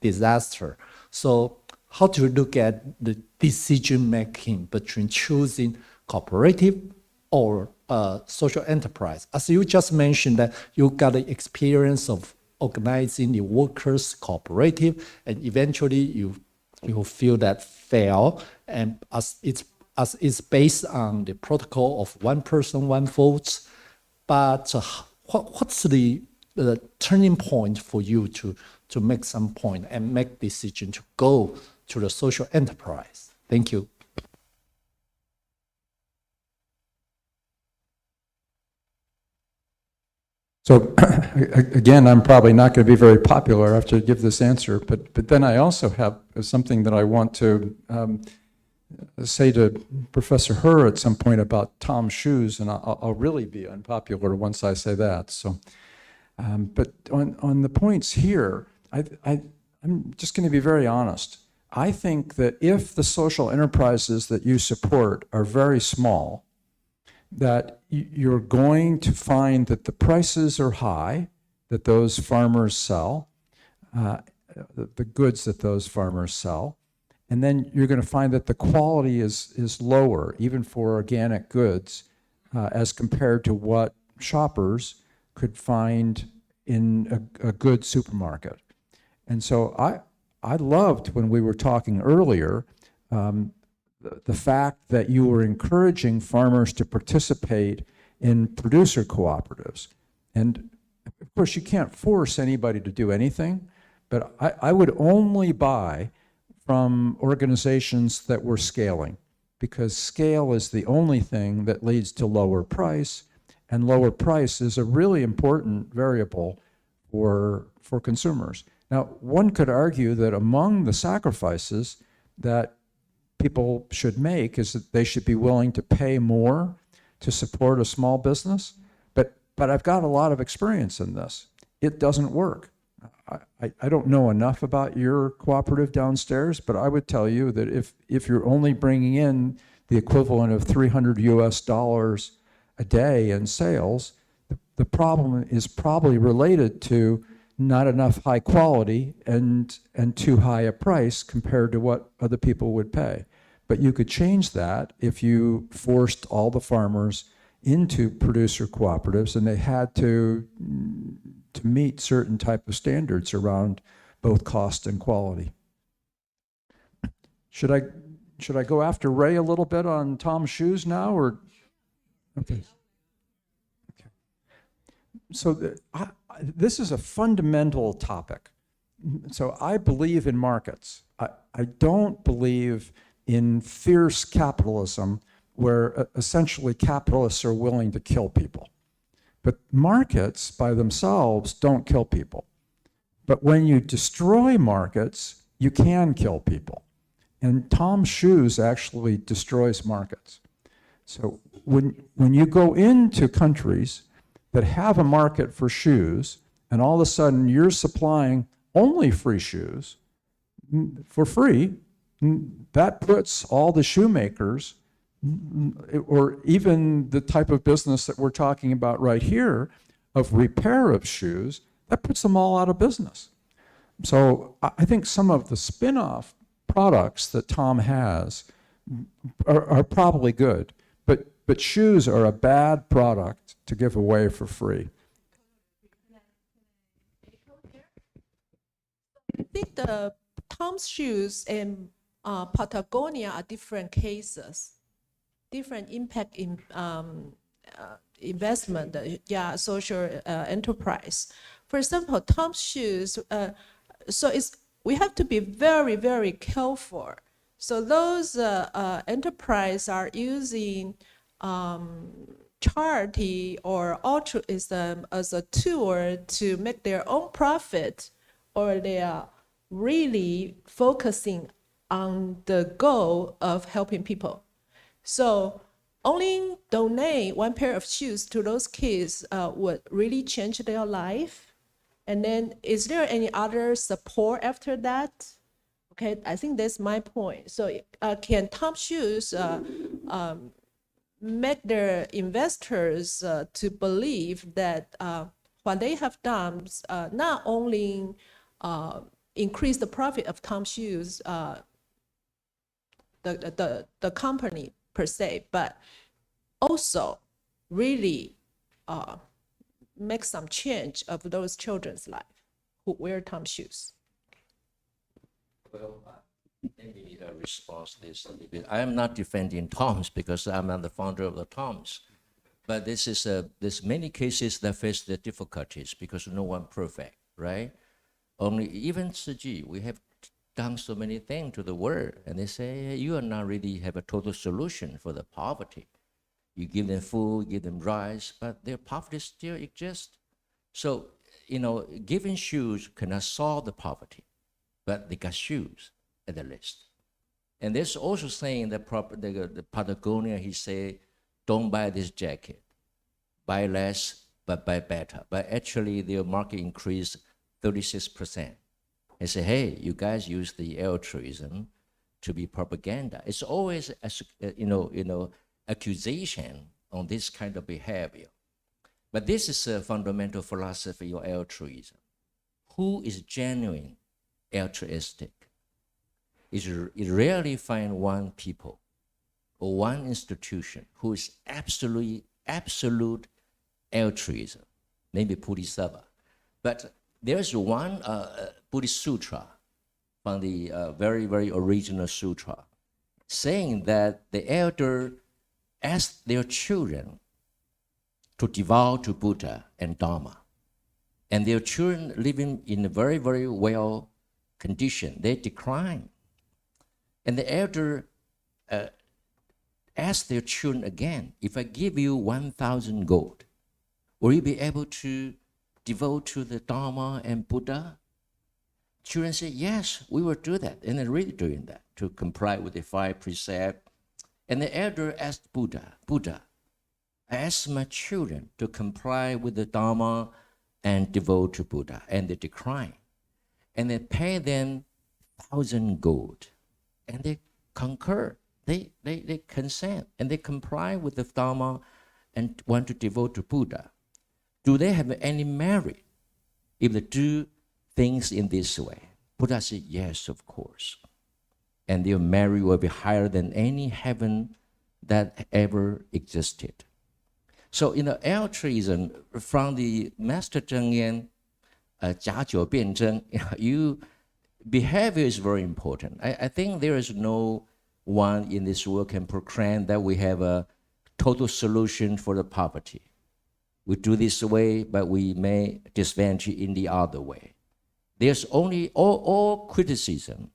Speaker 6: disaster. So how to look at the decision making between choosing cooperative or social enterprise? As you just mentioned that you got the experience of organizing the workers' cooperative, and eventually you feel that fail, and as it's based on the protocol of one person, one vote. But what's the turning point for you to make some point and make decision to go to the social enterprise? Thank you.
Speaker 4: So again, I'm probably not going to be very popular after I give this answer, but then I also have something that I want to say to Professor Herr at some point about Tom's shoes, and I'll really be unpopular once I say that. So, but on the points here, I'm just going to be very honest. I think that if the social enterprises that you support are very small, that you're going to find that the prices are high that those farmers sell, the goods that those farmers sell, and then you're going to find that the quality is lower, even for organic goods, as compared to what shoppers could find in a good supermarket. And so I loved when we were talking earlier, the fact that you were encouraging farmers to participate in producer cooperatives. And of course, you can't force anybody to do anything, but I would only buy from organizations that were scaling, because scale is the only thing that leads to lower price, and lower price is a really important variable for consumers. Now, one could argue that among the sacrifices that people should make is that they should be willing to pay more to support a small business, but I've got a lot of experience in this. It doesn't work. I don't know enough about your cooperative downstairs, but I would tell you that if you're only bringing in the equivalent of $300 US a day in sales, the problem is probably related to not enough high quality and too high a price compared to what other people would pay. But you could change that if you forced all the farmers into producer cooperatives and they had to meet certain type of standards around both cost and quality. Should I go after Ray a little bit on Tom's shoes now, or? Okay. So this is a fundamental topic. So I believe in markets. I don't believe in fierce capitalism where essentially capitalists are willing to kill people. But markets by themselves don't kill people. But when you destroy markets, you can kill people. And Tom's shoes actually destroys markets. So when you go into countries that have a market for shoes, and all of a sudden you're supplying only free shoes for free, that puts all the shoemakers, or even the type of business that we're talking about right here of repair of shoes, that puts them all out of business. So I think some of the spin-off products that Tom has are probably good, but shoes are a bad product to give away for free.
Speaker 2: I think the Tom's shoes and Patagonia are different cases, different impact in investment, social enterprise. For example, Tom's shoes, we have to be very, very careful. So those enterprise are using charity or altruism as a tool to make their own profit, or they are really focusing on the goal of helping people. So only donate one pair of shoes to those kids would really change their life? And then is there any other support after that? Okay, I think that's my point. So can Tom Shoes make their investors to believe that what they have done not only increase the profit of Tom Shoes, the company per se, but also really make some change of those children's life who wear Tom shoes?
Speaker 3: Well, let me respond to this a little bit. I am not defending Toms because I'm not the founder of the Toms. But there's many cases that face the difficulties because no one perfect, right? Only even Tzu Chi, we have done so many things to the world, and they say you are not really have a total solution for the poverty. You give them food, give them rice, but their poverty still exists. So, giving shoes cannot solve the poverty, but they got shoes at the least. And there's also saying that the Patagonia, he say, don't buy this jacket, buy less, but buy better. But actually, their market increased 36%. They say, hey, you guys use the altruism to be propaganda. It's always, accusation on this kind of behavior. But this is a fundamental philosophy of altruism. Who is genuine altruistic? You rarely find one people or one institution who is absolute altruism, maybe Bodhisattva. But there's one Buddhist sutra from the very, very original sutra saying that the elder asked their children to devote to Buddha and Dharma. And their children living in a very, very well condition, they decline. And the elder asked their children again, if I give you 1,000 gold, will you be able to devote to the Dharma and Buddha? Children say, yes, we will do that. And they're really doing that to comply with the 5 precepts. And the elder asked Buddha, I asked my children to comply with the Dharma and devote to Buddha, and they decline. And they pay them 1,000 gold, and they concur. They consent, and they comply with the Dharma and want to devote to Buddha. Do they have any merit if they do things in this way? Buddha said, yes, of course. And their merit will be higher than any heaven that ever existed. So altruism, from the Master Zheng Yan, 假酒辩证, behavior is very important. I think there is no one in this world can proclaim that we have a total solution for the poverty. We do this way, but we may disadvantage in the other way. There's only all criticism.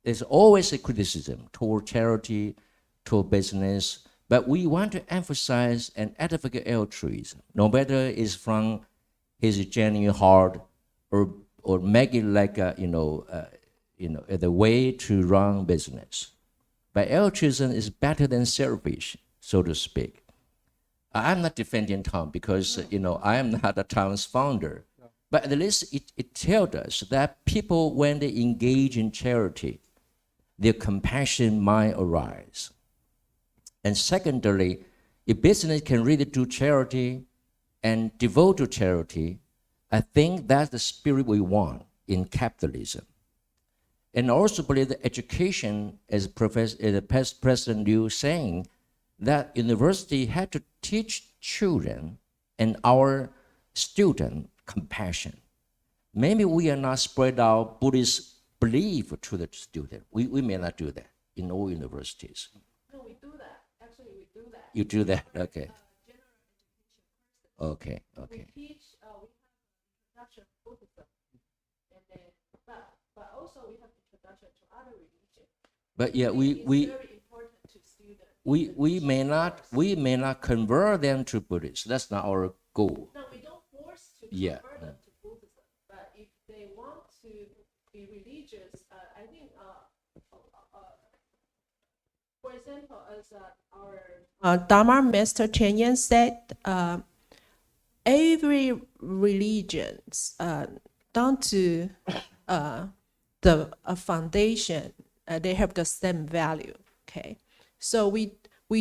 Speaker 3: There's always a criticism toward charity, toward business, but we want to emphasize and advocate altruism, no matter it's from his genuine heart or make it like the way to run business. But altruism is better than selfish, so to speak. I'm not defending Tom because I am not a Tom's founder, but at least it tells us that people, when they engage in charity, their compassion might arise. And secondly, if business can really do charity and devote to charity, I think that's the spirit we want in capitalism. And I also believe that education, as President Liu saying, that university had to teach children and our students compassion. Maybe we are not spread out Buddhist belief to the student. We may not do that in all universities.
Speaker 2: No, we do that. Actually, we do that.
Speaker 3: You do that, okay.
Speaker 2: General education courses.
Speaker 3: Okay, okay.
Speaker 2: We teach, we have introduction to Buddhism, and then, but also we have introduction to other religions.
Speaker 3: But yeah,
Speaker 2: It's very important to students.
Speaker 3: we may not convert them to Buddhists. That's not our goal.
Speaker 2: No, we don't force to
Speaker 3: Yeah.
Speaker 2: convert them to Buddhism, but if they want to be religious, I think for For example, as our Dharma Master Chen Yan said, every religions down to the foundation, they have the same value. Okay, so we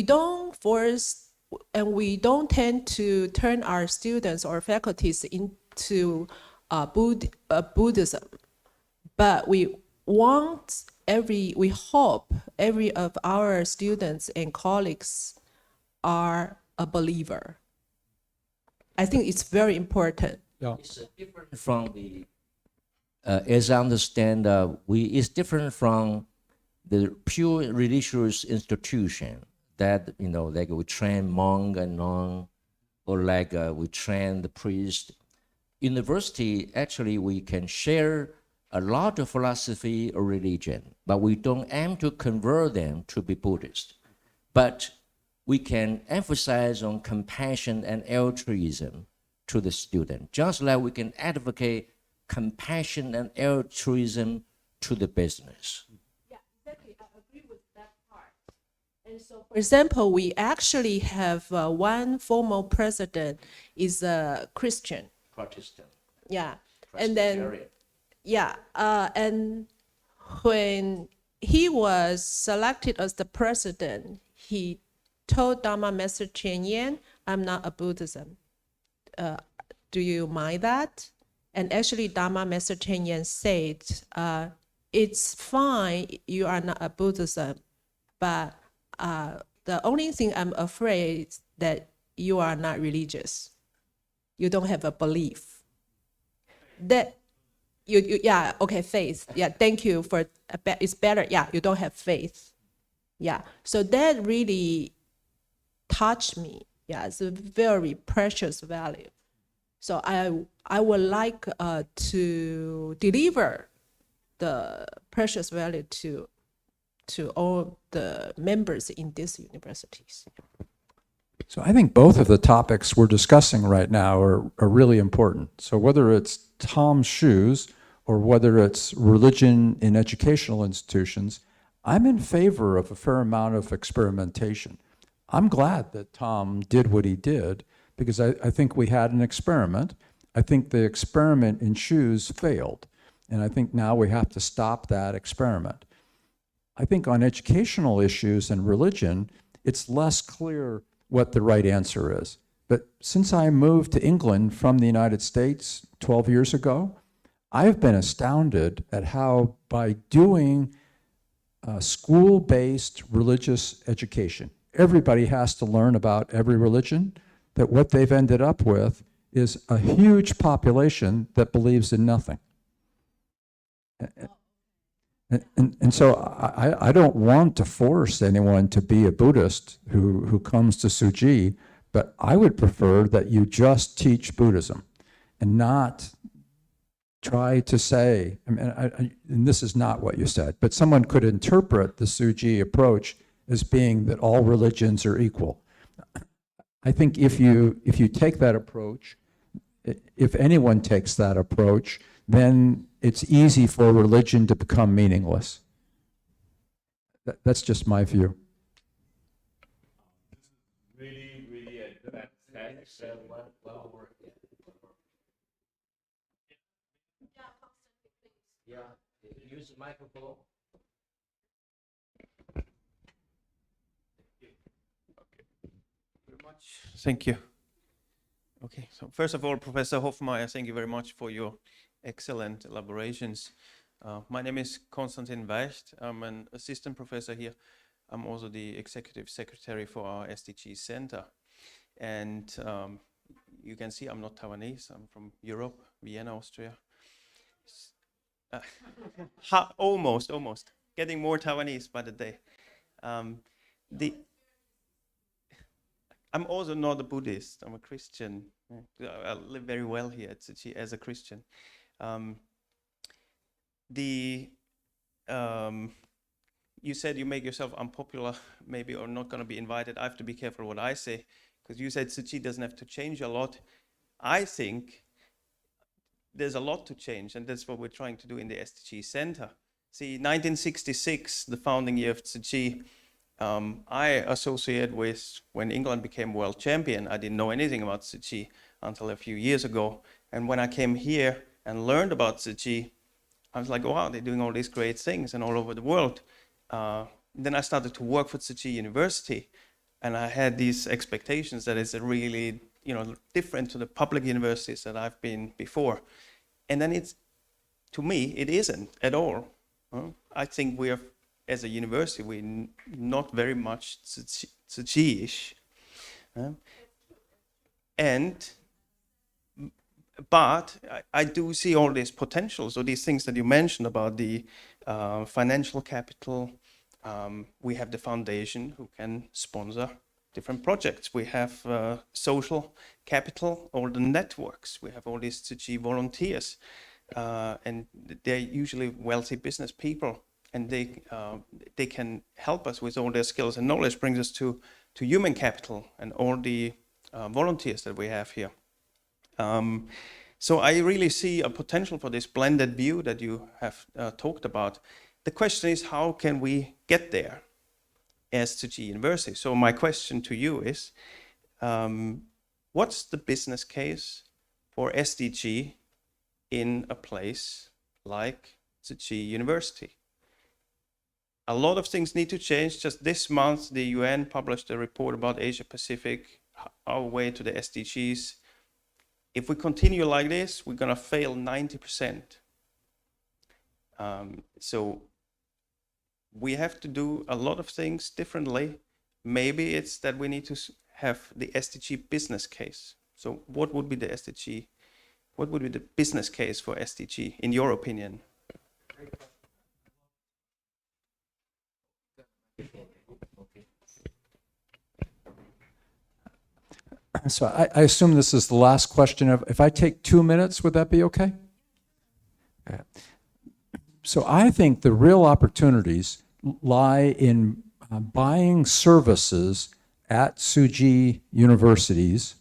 Speaker 2: don't force and we don't tend to turn our students or faculties into Buddhism, but we hope every of our students and colleagues are a believer. I think it's very important.
Speaker 4: Yeah.
Speaker 3: It's different from the, as I understand, it's different from the pure religious institution that, like we train monk and nun, or like we train the priest. University, actually, we can share a lot of philosophy or religion, but we don't aim to convert them to be Buddhist. But we can emphasize on compassion and altruism to the student, just like we can advocate compassion and altruism to the business.
Speaker 2: Yeah, exactly. I agree with that part. And so, for example, we actually have one former president is a Christian.
Speaker 3: Protestant.
Speaker 2: Yeah, and then
Speaker 3: Presbyterian.
Speaker 2: yeah, and when he was selected as the president, he told Dharma Master Chen Yan, "I'm not a Buddhism. Do you mind that?" And actually, Dharma Master Chen Yan said, "It's fine. You are not a Buddhism, but the only thing I'm afraid is that you are not religious. You don't have a belief. That you yeah, okay, faith. Yeah, thank you for it's better. Yeah, you don't have faith. Yeah, so that really touched me. Yeah, it's a very precious value. So I would like to deliver the precious value to all the members in these universities.
Speaker 4: So I think both of the topics we're discussing right now are really important. So whether it's Tom's shoes or whether it's religion in educational institutions, I'm in favor of a fair amount of experimentation. I'm glad that Tom did what he did because I think we had an experiment. I think the experiment in shoes failed. And I think now we have to stop that experiment. I think on educational issues and religion, it's less clear what the right answer is. But since I moved to England from the United States 12 years ago, I've been astounded at how by doing school-based religious education, everybody has to learn about every religion, that what they've ended up with is a huge population that believes in nothing. And so I don't want to force anyone to be a Buddhist who comes to Tzu Chi, but I would prefer that you just teach Buddhism and not try to say, and this is not what you said, but someone could interpret the Tzu Chi approach as being that all religions are equal. I think if you take that approach, if anyone takes that approach, then it's easy for religion to become meaningless. That's just my view.
Speaker 3: Really, really a good well worked. Yeah, use the microphone.
Speaker 7: Very much. Thank you. Okay, so first of all, Professor Hoffmire, thank you very much for your excellent elaborations. My name is Konstantin Weicht. I'm an assistant professor here. I'm also the executive secretary for our SDG center. And you can see I'm not Taiwanese. I'm from Europe, Vienna, Austria. Almost. Getting more Taiwanese by the day. I'm also not a Buddhist. I'm a Christian. I live very well here at Tzu Chi as a Christian. You said you make yourself unpopular, maybe, or not going to be invited. I have to be careful what I say, because you said Tzu Chi doesn't have to change a lot. I think there's a lot to change, and that's what we're trying to do in the SDG Center. See, 1966, the founding year of Tzu Chi, I associate with when England became world champion. I didn't know anything about Tzu Chi until a few years ago. And when I came here and learned about Tzu Chi, I was like, wow, they're doing all these great things and all over the world. Then I started to work for Tzu Chi University, and I had these expectations that it's a really, different to the public universities that I've been before. And then to me, it isn't at all. I think we are, as a university, we're not very much Tzu Chi-ish. But I do see all this potential. So these things that you mentioned about the financial capital, we have the foundation who can sponsor different projects. We have social capital, all the networks. We have all these Tzu Chi volunteers, and they're usually wealthy business people, and they can help us with all their skills and knowledge. Brings us to human capital and all the volunteers that we have here. So I really see a potential for this blended view that you have talked about. The question is, how can we get there as Tzu Chi University? So my question to you is, what's the business case for SDG in a place like Tzu Chi University? A lot of things need to change. Just this month, the UN published a report about Asia Pacific, our way to the SDGs. If we continue like this, we're going to fail 90%. So we have to do a lot of things differently. Maybe it's that we need to have the SDG business case. So what would be the SDG? What would be the business case for SDG, in your opinion?
Speaker 4: So I assume this is the last question. If I take 2 minutes, would that be okay? So I think the real opportunities lie in buying services at Tzu Chi universities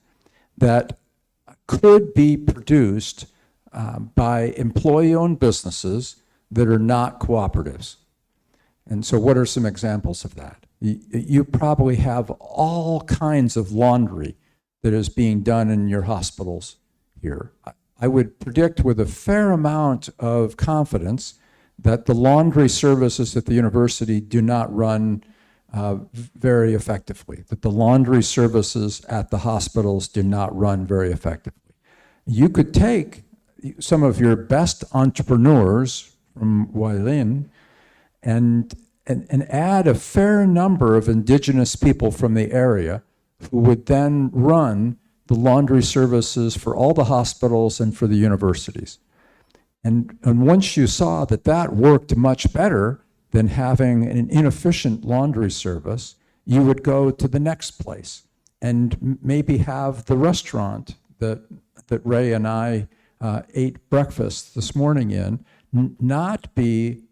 Speaker 4: that could be produced by employee-owned businesses that are not cooperatives. And so what are some examples of that? You probably have all kinds of laundry that is being done in your hospitals here. I would predict with a fair amount of confidence that the laundry services at the university do not run very effectively, that the laundry services at the hospitals do not run very effectively. You could take some of your best entrepreneurs from Hualien and add a fair number of indigenous people from the area who would then run the laundry services for all the hospitals and for the universities. And once you saw that that worked much better than having an inefficient laundry service, you would go to the next place and maybe have the restaurant that Ray and I ate breakfast this morning in not be,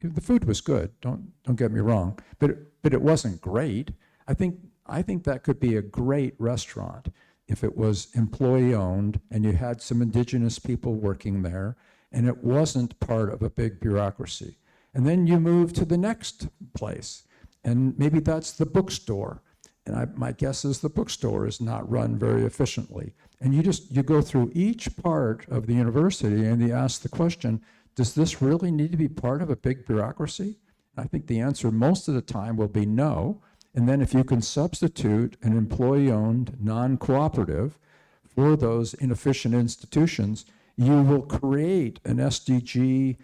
Speaker 4: the food was good, don't get me wrong, but it wasn't great. I think that could be a great restaurant if it was employee-owned and you had some indigenous people working there and it wasn't part of a big bureaucracy. And then you move to the next place, and maybe that's the bookstore. And my guess is the bookstore is not run very efficiently. And you go through each part of the university and you ask the question, does this really need to be part of a big bureaucracy? And I think the answer most of the time will be no. And then if you can substitute an employee-owned, non-cooperative for those inefficient institutions, you will create an SDG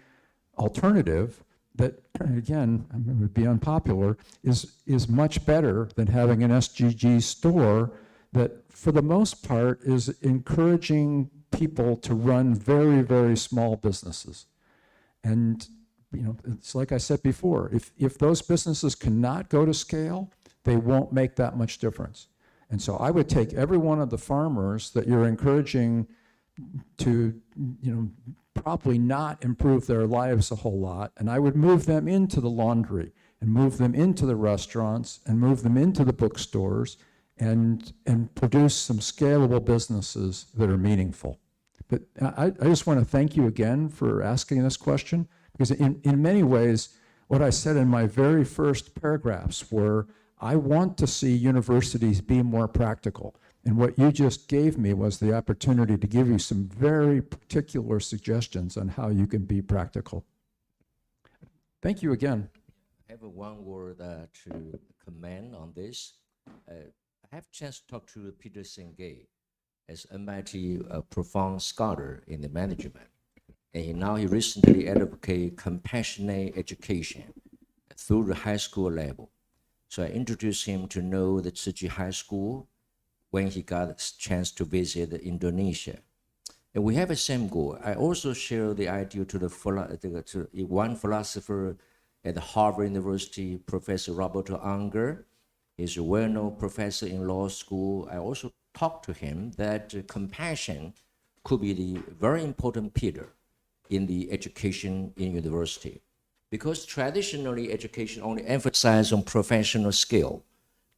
Speaker 4: alternative that, again, it would be unpopular, is much better than having an SGG store that, for the most part, is encouraging people to run very, very small businesses. And it's like I said before, if those businesses cannot go to scale, they won't make that much difference. And so I would take every one of the farmers that you're encouraging to, probably not improve their lives a whole lot, and I would move them into the laundry and move them into the restaurants and move them into the bookstores and produce some scalable businesses that are meaningful. But I just want to thank you again for asking this question, because in many ways, what I said in my very first paragraphs were, I want to see universities be more practical. And what you just gave me was the opportunity to give you some very particular suggestions on how you can be practical. Thank you again.
Speaker 3: I have one word to comment on this. I have a chance to talk to Peter Senge as MIT profound scholar in the management. And now he recently advocated compassionate education through the high school level. So I introduced him to know the Tzu Chi High School when he got a chance to visit Indonesia. And we have the same goal. I also share the idea to one philosopher at Harvard University, Professor Roberto Unger. He's a well-known professor in law school. I also talked to him that compassion could be the very important pillar in the education in university. Because traditionally, education only emphasizes on professional skill,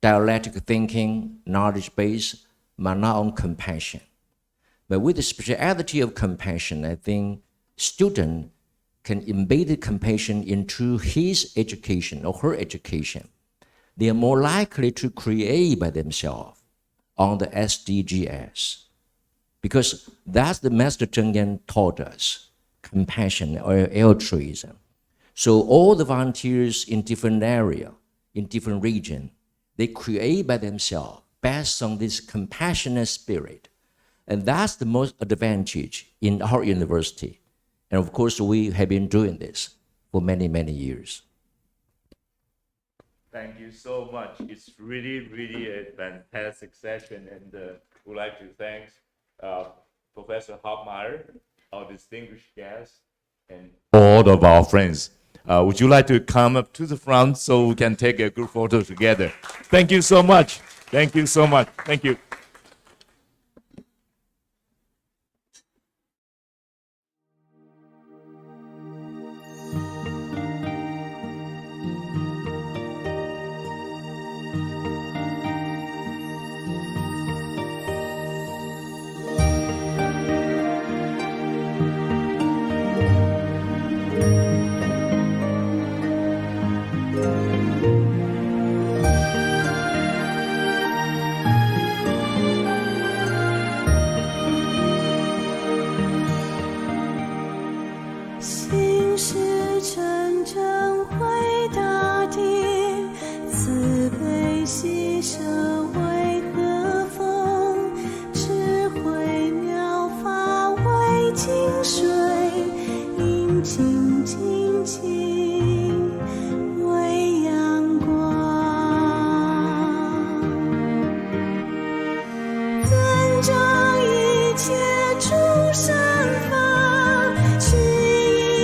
Speaker 3: dialectic thinking, knowledge base, but not on compassion. But with the speciality of compassion, I think student can embed the compassion into his education or her education. They are more likely to create by themselves on the SDGs. Because that's the Master Zheng taught us, compassion or altruism. So all the volunteers in different area, in different region, they create by themselves based on this compassionate spirit. And that's the most advantage in our university. And of course, we have been doing this for many, many years.
Speaker 1: Thank you so much. It's really, really a fantastic session, and we'd like to thank Professor Hoffmire, our distinguished guest, and all of our friends. Would you like to come up to the front so we can take a group photo together? Thank you so much. Thank you so much. Thank you.